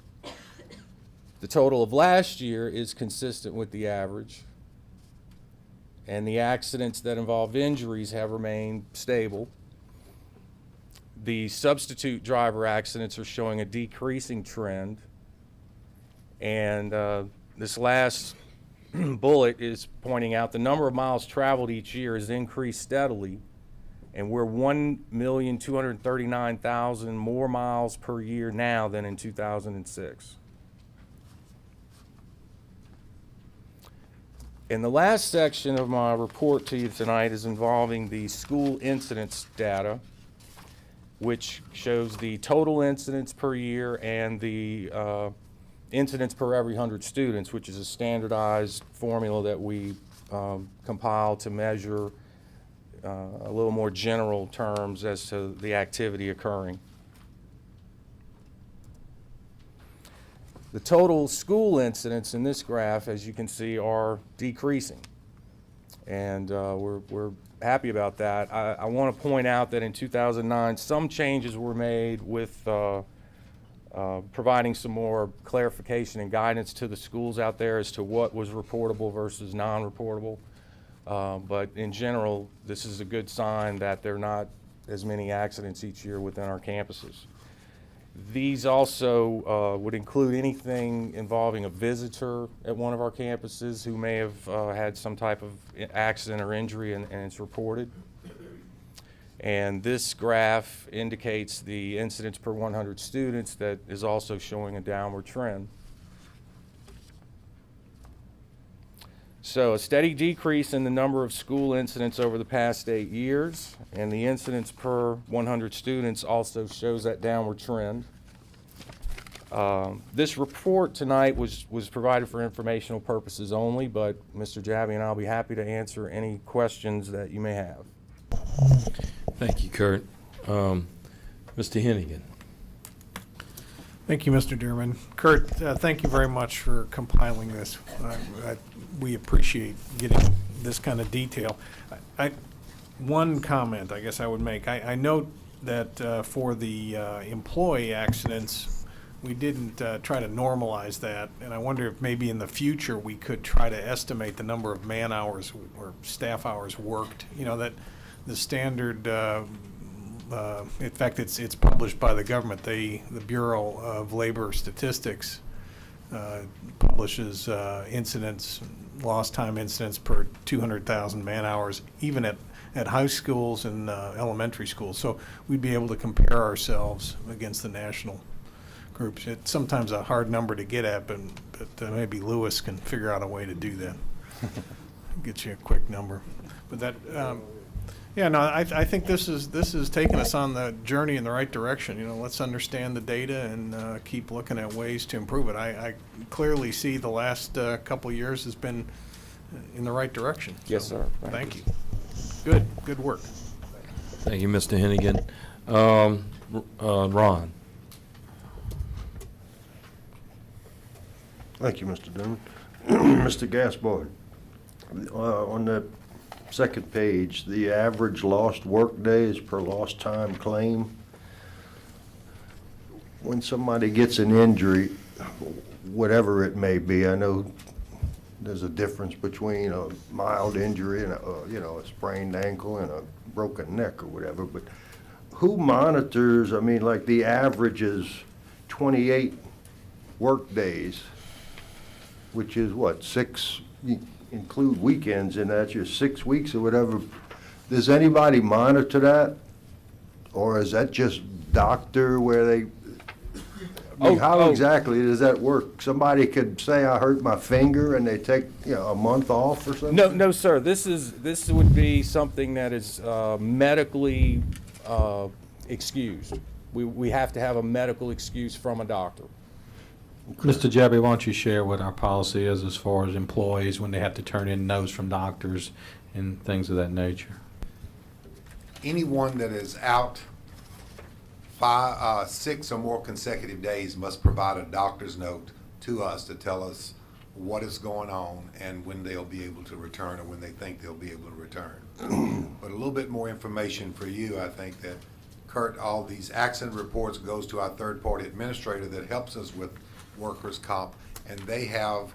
The total of last year is consistent with the average, and the accidents that involve injuries have remained stable. The substitute driver accidents are showing a decreasing trend, and this last bullet is pointing out the number of miles traveled each year has increased steadily, and we're 1,239,000 more miles per year now than in 2006. And the last section of my report to you tonight is involving the school incidence data, which shows the total incidents per year and the incidents per every 100 students, which is a standardized formula that we compile to measure a little more general terms as to the activity occurring. The total school incidents in this graph, as you can see, are decreasing, and we're happy about that. I want to point out that in 2009, some changes were made with providing some more clarification and guidance to the schools out there as to what was reportable versus non-reportable. But in general, this is a good sign that there are not as many accidents each year within our campuses. These also would include anything involving a visitor at one of our campuses who may have had some type of accident or injury and it's reported. And this graph indicates the incidents per 100 students that is also showing a downward trend. So a steady decrease in the number of school incidents over the past 8 years, and the incidents per 100 students also shows that downward trend. This report tonight was provided for informational purposes only, but Mr. Jabbie and I will be happy to answer any questions that you may have. Thank you, Kurt. Mr. Hennigan. Thank you, Mr. Dearman. Kurt, thank you very much for compiling this. We appreciate getting this kind of detail. One comment I guess I would make. I note that for the employee accidents, we didn't try to normalize that, and I wonder if maybe in the future we could try to estimate the number of man hours or staff hours worked. You know, that the standard in fact, it's published by the government. The Bureau of Labor Statistics publishes incidents, lost time incidents per 200,000 man hours, even at high schools and elementary schools. So we'd be able to compare ourselves against the national groups. It's sometimes a hard number to get at, but maybe Lewis can figure out a way to do that. Get you a quick number. But that. Yeah, no, I think this is taking us on the journey in the right direction. You know, let's understand the data and keep looking at ways to improve it. I clearly see the last couple of years has been in the right direction. Yes, sir. Thank you. Good work. Thank you, Mr. Hennigan. Ron. Thank you, Mr. Dillon. Mr. Gaspard, on the second page, the average lost work days per lost time claim. When somebody gets an injury, whatever it may be, I know there's a difference between a mild injury and a sprained ankle and a broken neck or whatever, but who monitors, I mean, like the average is 28 work days, which is what, 6, include weekends in that, you're 6 weeks or whatever. Does anybody monitor that? Or is that just doctor where they, mean, how exactly does that work? Somebody could say, I hurt my finger, and they take, a month off or something? No, sir. This would be something that is medically excused. We have to have a medical excuse from a doctor. Mr. Jebby, why don't you share what our policy is as far as employees when they have to turn in notes from doctors and things of that nature? Anyone that is out 6 or more consecutive days must provide a doctor's note to us to tell us what is going on and when they'll be able to return or when they think they'll be able to return. But a little bit more information for you, I think that Kurt, all these accident reports goes to our third-party administrator that helps us with workers' comp, and they have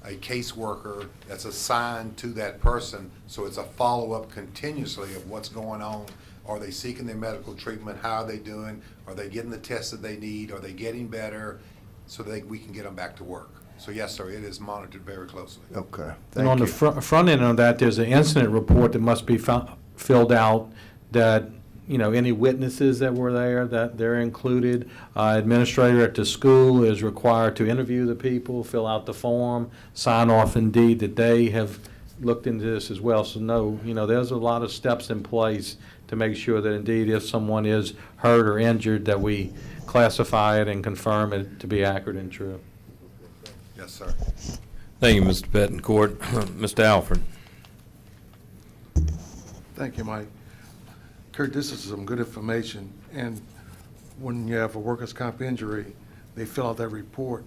a caseworker that's assigned to that person, so it's a follow-up continuously of what's going on. Are they seeking their medical treatment? How are they doing? Are they getting the tests that they need? Are they getting better? So that we can get them back to work. So yes, sir, it is monitored very closely. Okay, And on the front end of that, there's an incident report that must be filled out that, any witnesses that were there, that they're included. Administrator at the school is required to interview the people, fill out the form, sign off indeed that they have looked into this as well. So no, there's a lot of steps in place to make sure that indeed if someone is hurt or injured, that we classify it and confirm it to be accurate and true. Yes, sir. Thank you, Mr. Bettencourt. Mr. Alford. Thank you, Mike. Kurt, this is some good information, and when you have a workers' comp injury, they fill out that report.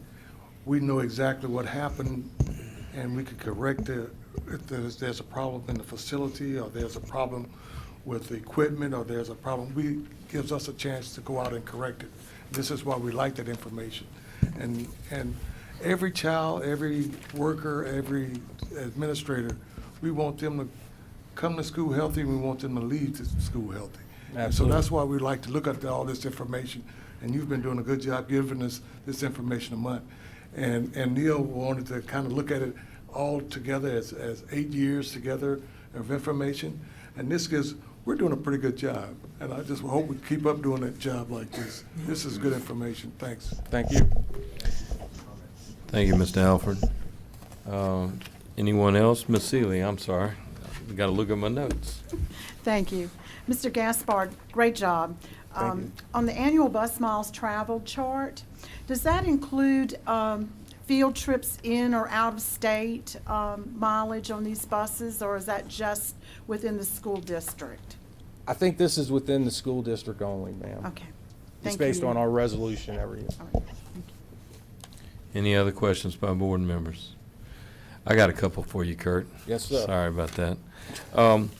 We know exactly what happened, and we could correct it if there's a problem in the facility, or there's a problem with the equipment, or there's a problem. Gives us a chance to go out and correct it. This is why we like that information. And every child, every worker, every administrator, we want them to come to school healthy, and we want them to leave to school healthy. And so that's why we like to look at all this information, and you've been doing a good job giving us this information a month. And Neil wanted to kind of look at it all together as 8 years together of information, and we're doing a pretty good job, and I just hope we keep up doing that job like this. This is good information. Thanks. Thank you. Thank you, Mr. Alford. Anyone else? Ms. Seeley, I'm sorry. I got to look at my notes. Thank you. Mr. Gaspard, great job. On the annual bus miles traveled chart, does that include field trips in or out of state mileage on these buses, or is that just within the school district? I think this is within the school district only, ma'am. Okay. It's based on our resolution every year. All right. Any other questions by board members? I got a couple for you, Kurt. Yes, sir. Sorry about that. Mr.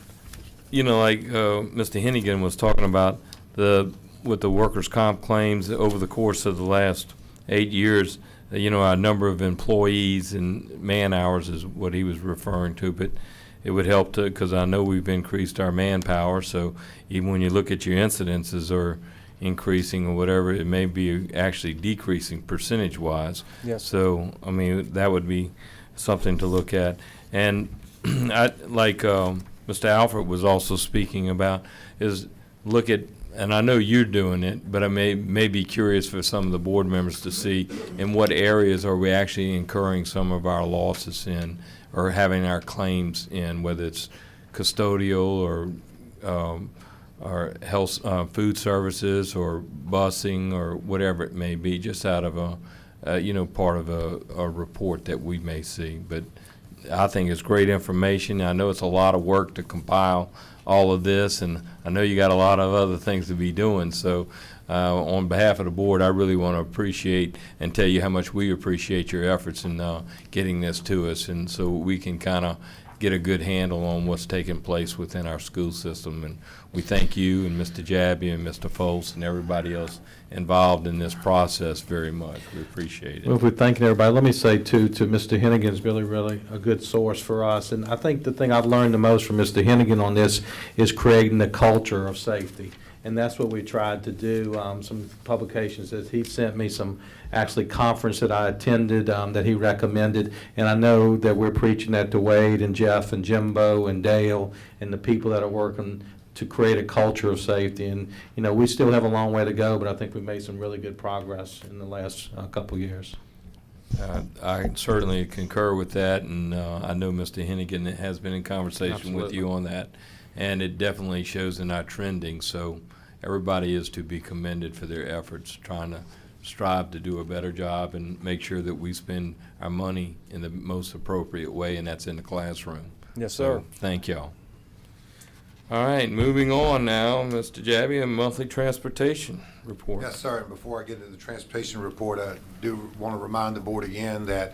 Hennigan was talking about with the workers' comp claims over the course of the last 8 years, our number of employees and man hours is what he was referring to, but it would help because I know we've increased our manpower, so even when you look at your incidences are increasing or whatever, it may be actually decreasing percentage-wise. Yes. So, that would be something to look at. And Mr. Alford was also speaking about, is look at, and I know you're doing it, but I may be curious for some of the board members to see in what areas are we actually incurring some of our losses in, or having our claims in, whether it's custodial or health, food services, or busing, or whatever it may be, just out of part of a report that we may see. But I think it's great information. I know it's a lot of work to compile all of this, and I know you got a lot of other things to be doing. So on behalf of the board, I really want to appreciate and tell you how much we appreciate your efforts in getting this to us, and so we can kind of get a good handle on what's taking place within our school system. And we thank you and Mr. Jabby and Mr. Foltz and everybody else involved in this process very much. We appreciate it. Well, if we're thanking everybody, let me say too, to Mr. Hennigan is really a good source for us. And I think the thing I've learned the most from Mr. Hennigan on this is creating the culture of safety. And that's what we tried to do. Some publications that he sent me, some actually conference that I attended that he recommended. And I know that we're preaching that to Wade and Jeff and Jimbo and Dale and the people that are working to create a culture of safety. And, you know, we still have a long way to go, but I think we've made some really good progress in the last couple of years. I certainly concur with that, and I know Mr. Hennigan has been in conversation with you on that, and it definitely shows in our trending. So everybody is to be commended for their efforts, trying to strive to do a better job and make sure that we spend our money in the most appropriate way, and that's in the classroom. Yes, So, sir. thank y'all. All right, moving on now, Mr. Jabby, monthly transportation report. Yes, sir. And before I get into the transportation report, I do want to remind the board again that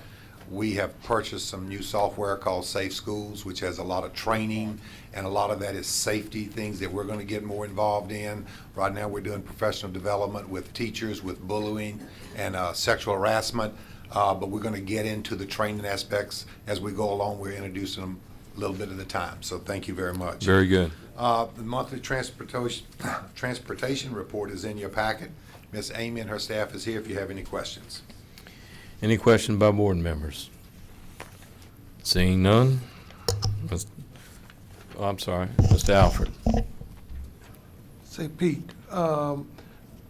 we have purchased some new software called Safe Schools, which has a lot of training, and a lot of that is safety things that we're going to get more involved in. Right now, we're doing professional development with teachers, with bullying and sexual harassment, but we're going to get into the training aspects as we go along. We're introducing them a little bit at a time. So thank you very much. Very good. The monthly transportation report is in your packet. Ms. Amy and her staff is here if you have any questions. Any questions by board members? Seeing none? I'm sorry, Mr. Alfred. Say, Pete,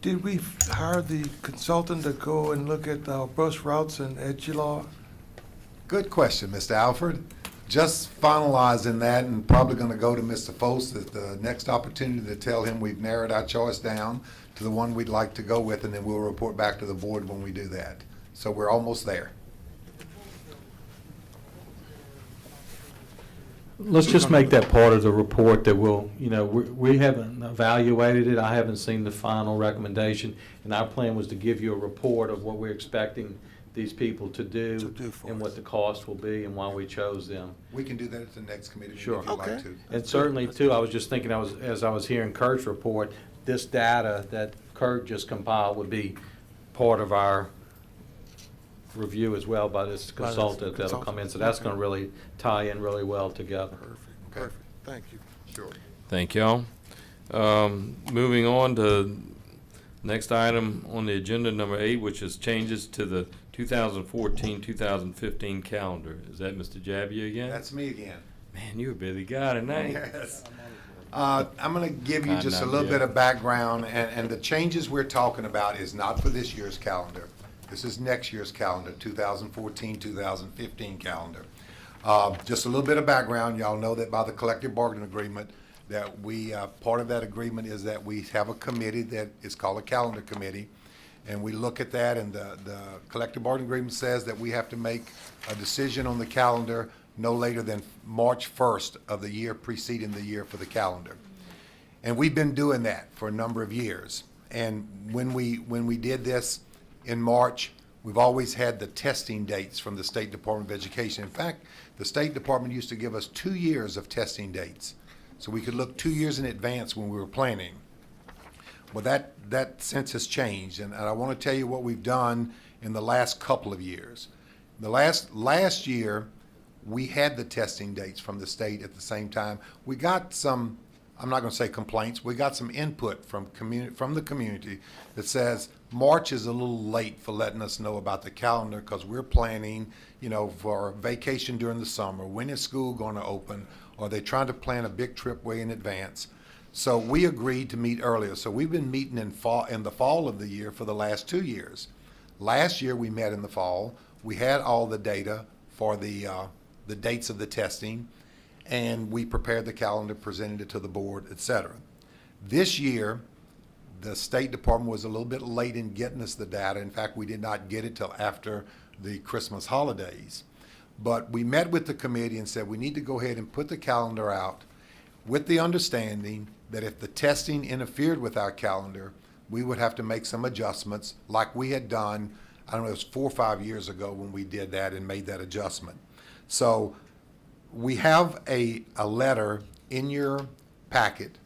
did we hire the consultant to go and look at our bus routes in Edgelord? Good question, Mr. Alfred. Just finalizing that, and probably going to go to Mr. Fost at the next opportunity to tell him we've narrowed our choice down to the one we'd like to go with, and then we'll report back to the board when we do that. So we're almost there. Let's just make that part of the report that we'll, you know, we haven't evaluated it. I haven't seen the final recommendation. And our plan was to give you a report of what we're expecting these people to do and what the cost will be and why we chose them. We can do that at the next committee meeting Sure. if you'd like to. And certainly, too, I was just thinking, as I was hearing Kurt's report, this data that Kurt just compiled would be part of our review as well by this consultant that'll come in. So that's going to really tie in really well together. Perfect. Thank you. Sure. Thank y'all. Moving on to next item on the agenda, number 8, which is changes to the 2014-2015 calendar. Is that Mr. Jabby again? That's me again. Man, you're a busy guy tonight. Yes. I'm going to give you just a little bit of background, and the changes we're talking about is not for this year's calendar. This is next year's calendar, 2014-2015 calendar. Just a little bit of background. Y'all know that by the collective bargaining agreement, that we, part of that agreement is that we have a committee that is called a calendar committee, and we look at that, and the collective bargaining agreement says that we have to make a decision on the calendar no later than March 1st of the year preceding the year for the calendar. And we've been doing that for a number of years. And when we did this in March, we've always had the testing dates from the State Department of Education. In fact, the State Department used to give us 2 years of testing dates, so we could look 2 years in advance when we were planning. Well, that sense has changed, and I want to tell you what we've done in the last couple of years. The last year, we had the testing dates from the state at the same time. We got some, I'm not going to say complaints, we got some input from the community that says March is a little late for letting us know about the calendar because we're planning, you know, for vacation during the summer. When is school going to open? Or are they trying to plan a big trip way in advance? So we agreed to meet earlier. So we've been meeting in the fall of the year for the last 2 years. Last year we met in the fall. We had all the data for the dates of the testing, and we prepared the calendar, presented it to the board, etc. This year, the State Department was a little bit late in getting us the data. In fact, we did not get it till after the Christmas holidays. But we met with the committee and said we need to go ahead and put the calendar out with the understanding that if the testing interfered with our calendar, we would have to make some adjustments like we had done, I don't know, it was 4 or 5 years ago when we did that and made that adjustment. So we have a letter in your packet,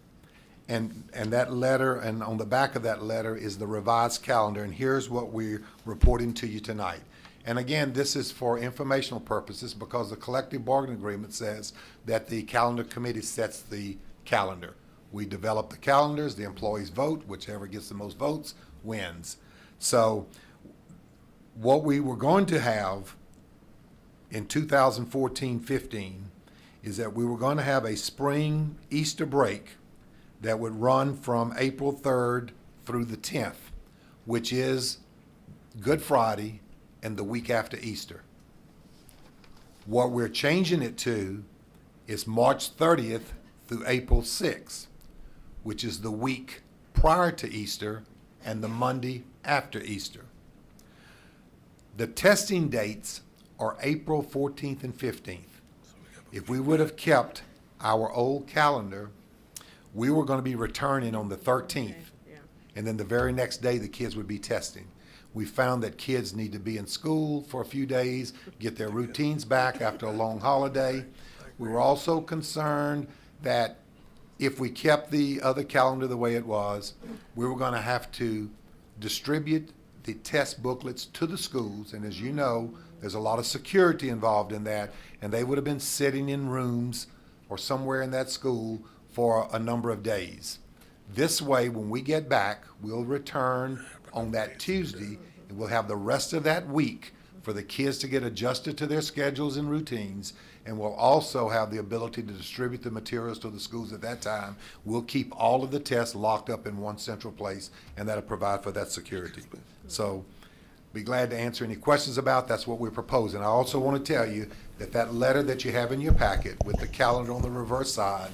and that letter, and on the back of that letter is the revised calendar, and here's what we're reporting to you tonight. And again, this is for informational purposes because the collective bargaining agreement says that the calendar committee sets the calendar. We develop the calendars, the employees vote, whichever gets the most votes wins. So what we were going to have in 2014-15 is that we were going to have a spring Easter break that would run from April 3rd through the 10th, which is Good Friday and the week after Easter. What we're changing it to is March 30th through April 6th, which is the week prior to Easter and the Monday after Easter. The testing dates are April 14th and 15th. If we would have kept our old calendar, we were going to be returning on the 13th. And then the very next day, the kids would be testing. We found that kids need to be in school for a few days, get their routines back after a long holiday. We were also concerned that if we kept the other calendar the way it was, we were going to have to distribute the test booklets to the schools. And as you know, there's a lot of security involved in that, and they would have been sitting in rooms or somewhere in that school for a number of days. This way, when we get back, we'll return on that Tuesday, and we'll have the rest of that week for the kids to get adjusted to their schedules and routines, and we'll also have the ability to distribute the materials to the schools at that time. We'll keep all of the tests locked up in one central place, and that'll provide for that security. So, be glad to answer any questions about. That's what we're proposing. I also want to tell you that that letter that you have in your packet with the calendar on the reverse side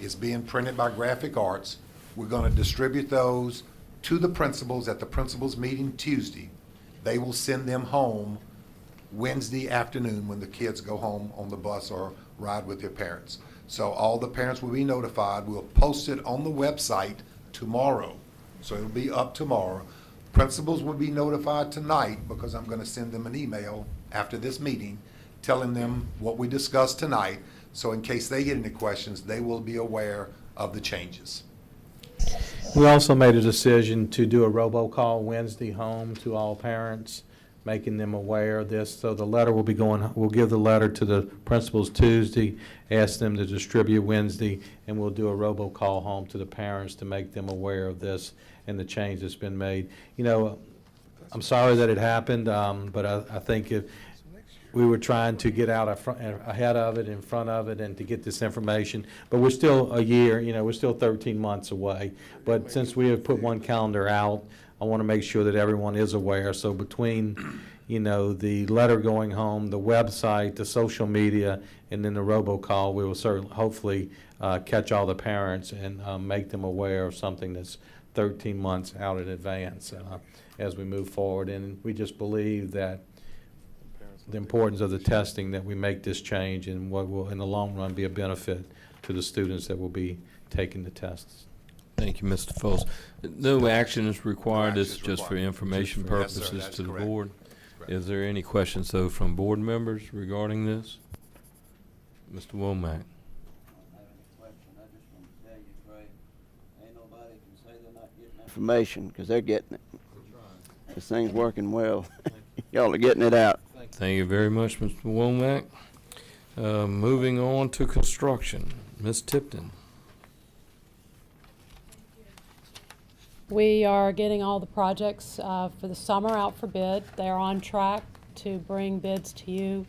is being printed by Graphic Arts. We're going to distribute those to the principals at the principals meeting Tuesday. They will send them home Wednesday afternoon when the kids go home on the bus or ride with their parents. So all the parents will be notified. We'll post it on the website tomorrow. So it'll be up tomorrow. Principals will be notified tonight because I'm going to send them an email after this meeting telling them what we discussed tonight. So in case they get any questions, they will be aware of the changes. We also made a decision to do a robocall Wednesday home to all parents, making them aware of this. So the letter will be going, we'll give the letter to the principals Tuesday, ask them to distribute Wednesday, and we'll do a robocall home to the parents to make them aware of this and the change that's been made. You know, I'm sorry that it happened, but I think if we were trying to get out ahead of it, in front of it, and to get this information. But we're still a year, you know, we're still 13 months away. But since we have put one calendar out, I want to make sure that everyone is aware. So between, you know, the letter going home, the website, the social media, and then the robocall, we will certainly, hopefully, catch all the parents and make them aware of something that's 13 months out in advance as we move forward. And we just believe that the importance of the testing, that we make this change, and what will in the long run be a benefit to the students that will be taking the tests. Thank you, Mr. Foles. No action is required. No This action is is just for required. information Yes, sir, purposes that is to the correct. board. Correct. Is there any questions, though, from board members regarding this? Mr. Womack. Information, because they're getting it. This thing's working well. Y'all are getting it out. Thank you very much, Mr. Womack. Moving on to construction. Ms. Tipton. We are getting all the projects for the summer out for bid. They are on track to bring bids to you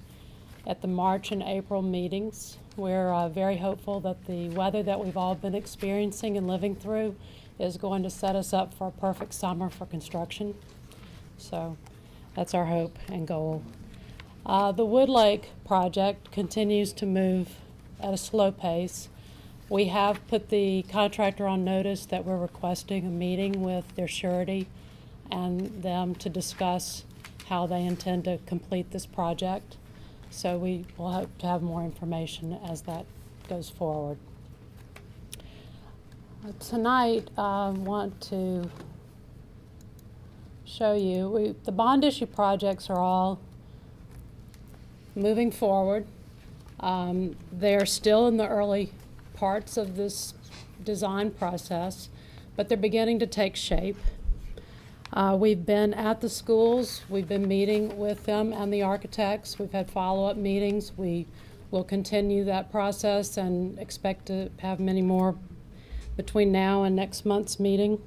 at the March and April meetings. We're very hopeful that the weather that we've all been experiencing and living through is going to set us up for a perfect summer for construction. So that's our hope and goal. The Wood Lake project continues to move at a slow pace. We have put the contractor on notice that we're requesting a meeting with their surety and them to discuss how they intend to complete this project. So we will hope to have more information as that goes forward. Tonight, I want to show you, the bond issue projects are all moving forward. They're still in the early parts of this design process, but they're beginning to take shape. We've been at the schools, we've been meeting with them and the architects, we've had follow-up meetings. We will continue that process and expect to have many more between now and next month's meeting,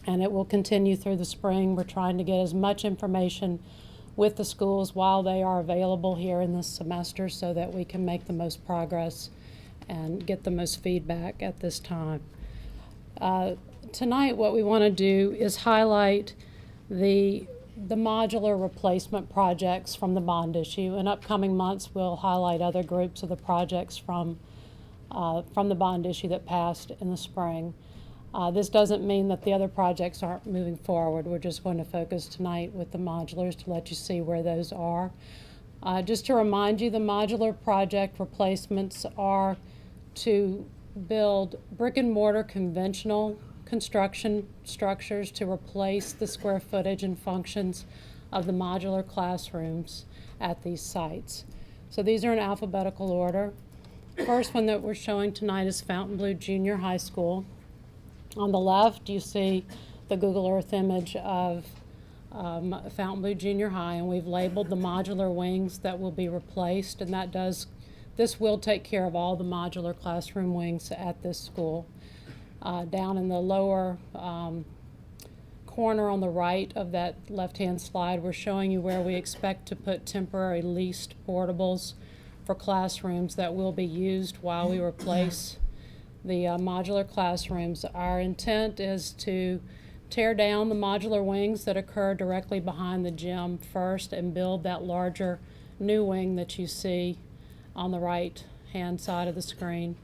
and it will continue through the spring. We're trying to get as much information with the schools while they are available here in this semester so that we can make the most progress and get the most feedback at this time. Tonight, what we want to do is highlight the modular replacement projects from the bond issue. In upcoming months, we'll highlight other groups of the projects from the bond issue that passed in the spring. This doesn't mean that the other projects aren't moving forward. We're just going to focus tonight with the modulars to let you see where those are. Just to remind you, the modular project replacements are to build brick and mortar conventional construction structures to replace the square footage and functions of the modular classrooms at these sites. So these are in alphabetical order. First one that we're showing tonight is Fontainebleau Junior High School. On the left, you see the Google Earth image of Fontainebleau Junior High, and we've labeled the modular wings that will be replaced, and this will take care of all the modular classroom wings at this school. Down in the lower corner on the right of that left-hand slide, we're showing you where we expect to put temporary leased portables for classrooms that will be used while we replace the modular classrooms. Our intent is to tear down the modular wings that occur directly behind the gym first and build that larger new wing that you see on the right-hand side of the screen.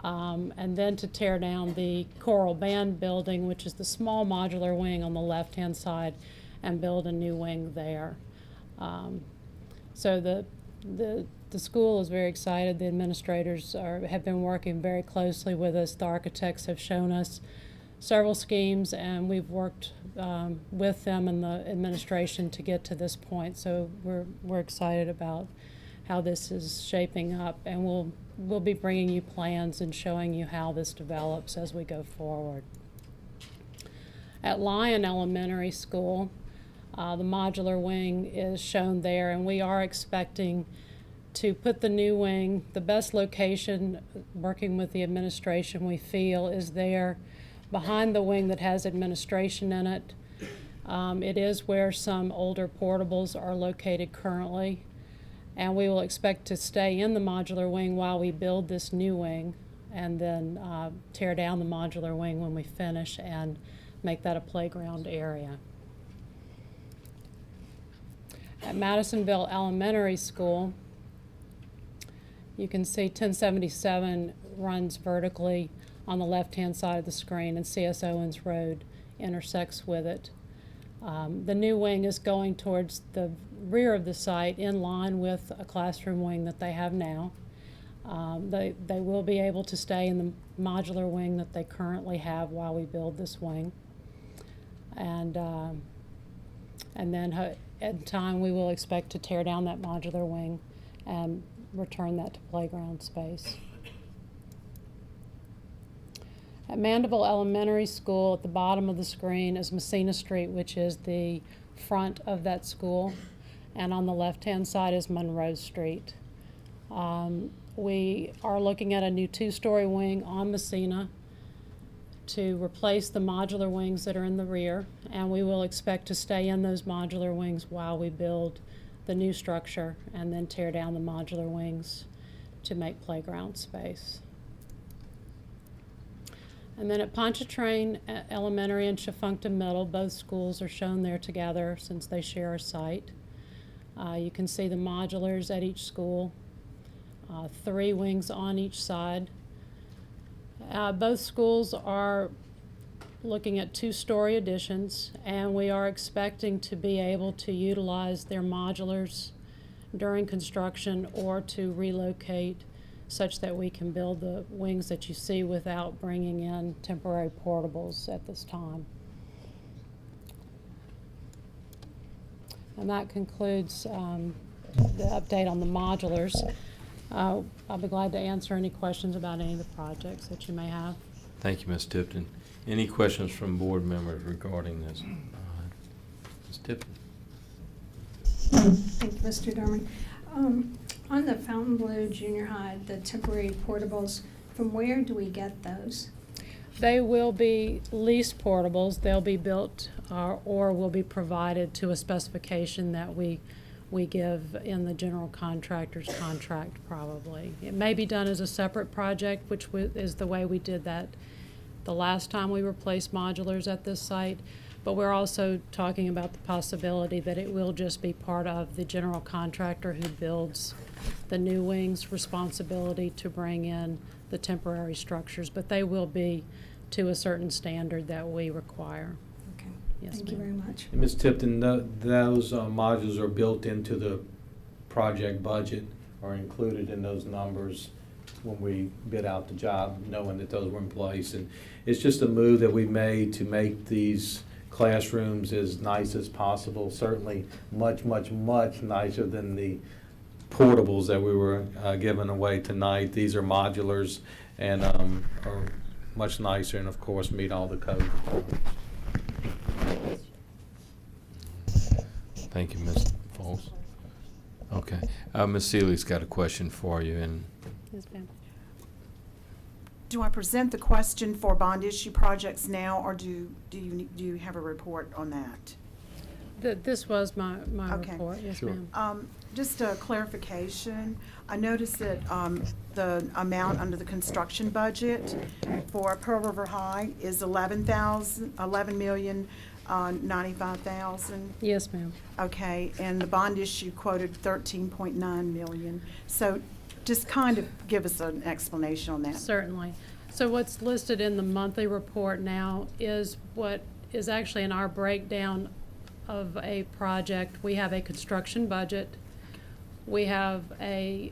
And then to tear down the choral band building, which is the small modular wing on the left-hand side, and build a new wing there. So the school is very excited. The administrators have been working very closely with us. The architects have shown us several schemes, and we've worked with them and the administration to get to this point. So we're excited about how this is shaping up, and we'll be bringing you plans and showing you how this develops as we go forward. At Lyon Elementary School, the modular wing is shown there, and we are expecting to put the new wing. The best location, working with the administration, we feel is there behind the wing that has administration in it. It is where some older portables are located currently. And we will expect to stay in the modular wing while we build this new wing, and then tear down the modular wing when we finish and make that a playground area. At Madisonville Elementary School, you can see 1077 runs vertically on the left-hand side of the screen, and C.S. Owens Road intersects with it. The new wing is going towards the rear of the site in line with a classroom wing that they have now. They will be able to stay in the modular wing that they currently have while we build this wing. And then at time we will expect to tear down that modular wing and return that to playground space. At Mandeville Elementary School, at the bottom of the screen is Messina Street, which is the front of that school, and on the left-hand side is Monroe Street. We are looking at a new two-story wing on Messina to replace the modular wings that are in the rear, and we will expect to stay in those modular wings while we build the new structure and then tear down the modular wings to make playground space. And then at Pontchartrain Elementary and Chafuncton Middle, both schools are shown there together since they share a site. You can see the modulars at each school, 3 wings on each side. Both schools are looking at 2-story additions, and we are expecting to be able to utilize their modulars during construction or to relocate such that we can build the wings that you see without bringing in temporary portables at this time. And that concludes the update on the modulars. I'll be glad to answer any questions about any of the projects that you may have. Thank you, Ms. Tipton. Any questions from board members regarding this? Ms. Tipton. Thank you, Mr. Dorman. On the Fontainebleau Junior High, the temporary portables, from where do we get those? They will be leased portables. They'll be built or will be provided to a specification that we give in the general contractor's contract, probably. It may be done as a separate project, which is the way we did that the last time we replaced modulars at this site, but we're also talking about the possibility that it will just be part of the general contractor who builds the new wings' responsibility to bring in the temporary structures, but they will be to a certain standard that we require. Okay. Yes, Thank you ma'am. very much. Ms. Tipton, those modules are built into the project budget, are included in those numbers when we bid out the job, knowing that those were in place. And it's just a move that we made to make these classrooms as nice as possible, certainly much, much, much nicer than the portables that we were giving away tonight. These are modulars and are much nicer and, of course, meet all the code requirements. Thank you, Ms. Foles. Okay. Ms. Seeley's got a question for you, and Yes, ma'am. Do I present the question for bond issue projects now, or do you have a report on that? This was my Okay. report, yes, Sure. ma'am. Just a clarification, I noticed that the amount under the construction budget for Pearl River High is $11,095,000. Yes, ma'am. Okay, and the bond issue quoted 13.9 million. So just kind of give us an explanation on that. Certainly. So what's listed in the monthly report now is what is actually in our breakdown of a project. We have a construction budget. We have a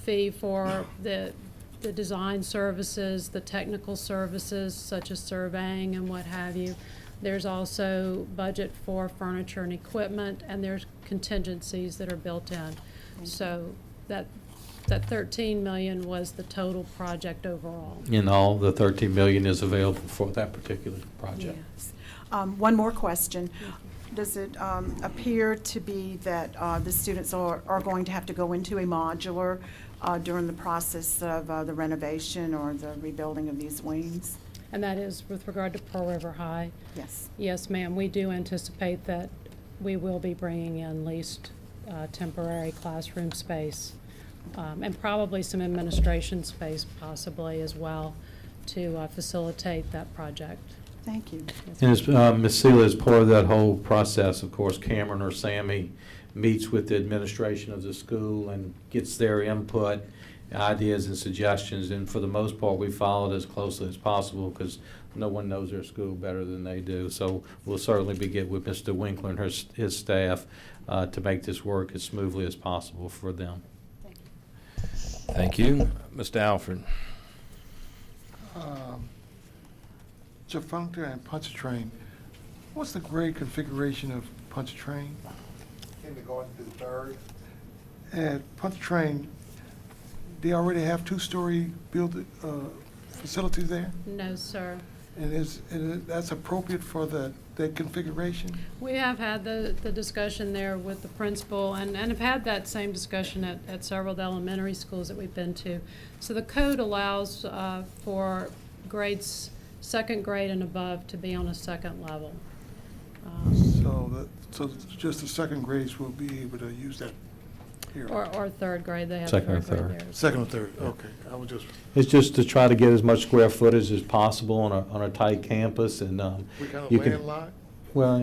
fee for the design services, the technical services such as surveying and what have you. There's also budget for furniture and equipment, and there's contingencies that are built in. So that 13 million was the total project overall. In all, the 13 million is available for that particular project. Yes. One more question. Does it appear to be that the students are going to have to go into a modular during the process of the renovation or the rebuilding of these wings? And that is with regard to Pearl River High? Yes. Yes, ma'am. We do anticipate that we will be bringing in leased temporary classroom space and probably some administration space possibly as well to facilitate that project. Thank you. Yes, And as Ms. Seeley, as part of that whole process, of course, Cameron or Sammy meets with the administration of the school and gets their input, ideas and suggestions, and for the most part, we follow it as closely as possible because no one knows their school better than they do. So we'll certainly be getting with Mr. Winkler and his staff to make this work as smoothly as possible for them. thank you. Mr. Alfred. Defunctor and Pontchartrain, what's the grade configuration of Pontchartrain? Kindergarten through third. At Pontchartrain, they already have two-story built facilities there? No, sir. And that's appropriate for that configuration? We have had the discussion there with the principal and have had that same discussion at several of the elementary schools that we've been to. So the code allows for grades, second grade and above, to be on a second level. So just the second grades will be able to use that here? Or third grade, they have Second or third grade third. there. Second or third, okay. I was just, It's just to try to get as much square footage as possible on a tight campus, and we kind of you can. landlocked? Well,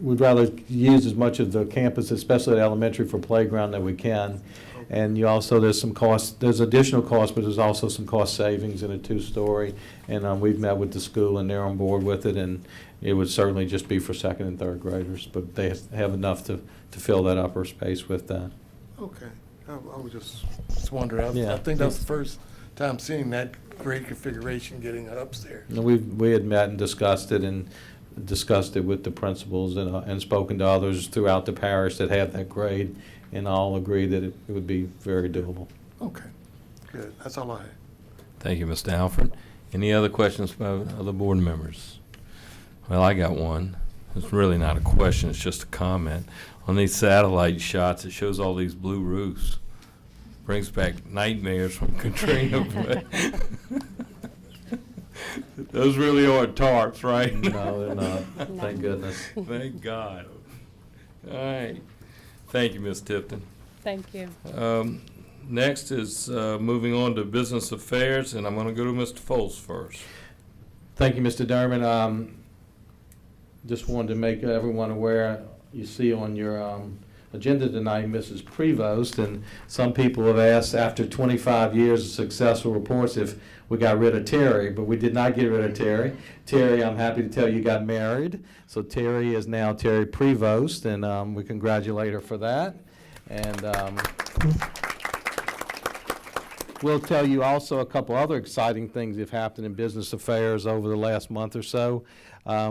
we'd rather use as much of the campus, especially at elementary, for playground that we can. And you also, there's additional cost, but there's also some cost savings in a two-story. And we've met with the school and they're on board with it, and it would certainly just be for second and third graders, but they have enough to fill that upper space with that. Okay. I was just wondering. Yeah. I think that's the first time seeing that grade configuration getting upstairs. And we had met and discussed it with the principals and spoken to others throughout the parish that have that grade, and all agreed that it would be very doable. Okay, good. That's all I had. Thank you, Mr. Alfred. Any other questions by other board members? Well, I got one. It's really not a question, it's just a comment. On these satellite shots, it shows all these blue roofs. Brings back nightmares from Katrina. But those really are tarps, right? No, they're not. Thank goodness. Thank God. All right. Thank you, Ms. Tipton. Thank you. Next is moving on to business affairs, and I'm going to go to Mr. Foles first. Thank you, Mr. Derman. Just wanted to make everyone aware, you see on your agenda tonight, Mrs. Prevost, and some people have asked after 25 years of successful reports if we got rid of Terry, but we did not get rid of Terry. Terry, I'm happy to tell you, got married. So Terry is now Terry Prevost, and we congratulate her for that. And we'll tell you also a couple other exciting things that have happened in business affairs over the last month or so.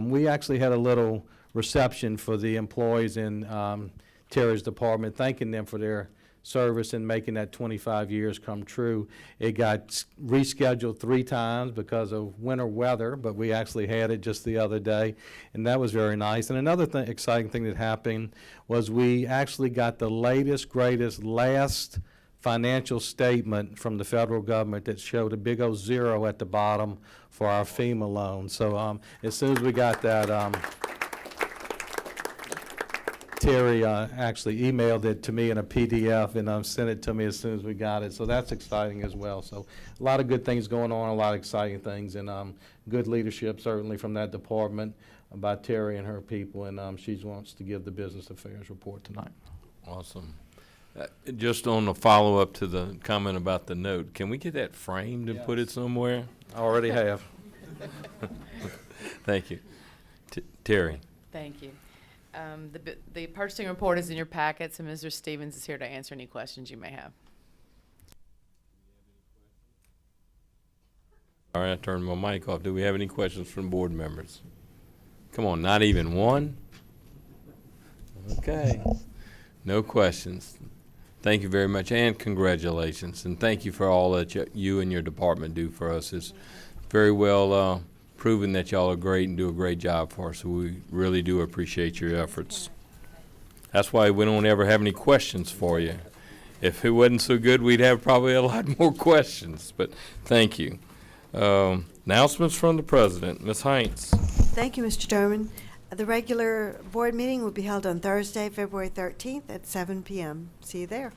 We actually had a little reception for the employees in Terry's department, thanking them for their service and making that 25 years come true. It got rescheduled 3 times because of winter weather, but we actually had it just the other day, and that was very nice. And another exciting thing that happened was we actually got the latest, greatest, last financial statement from the federal government that showed a big old 0 at the bottom for our FEMA loan. So as soon as we got that, Terry actually emailed it to me in a PDF and sent it to me as soon as we got it. So that's exciting as well. So a lot of good things going on, a lot of exciting things, and good leadership certainly from that department by Terry and her people. And she wants to give the business affairs report tonight. Awesome. Just on the follow-up to the comment about the note, can we get that framed and put it somewhere? I already have. Thank you. Terry. Thank you. The purchasing report is in your packets, and Mr. Stevens is here to answer any questions you may have. All right, I turned my mic off. Do we have any questions from board members? Come on, not even one? Okay. No questions. Thank you very much, and congratulations. And thank you for all that you and your department do for us. It's very well proven that y'all are great and do a great job for us. So we really do appreciate your efforts. That's why we don't ever have any questions for you. If it wasn't so good, we'd have probably a lot more questions. But thank you. Announcements from the president. Ms. Heinz. Thank you, Mr. Derman. The regular board meeting will be held on Thursday, February 13th at 7 p.m. See you there.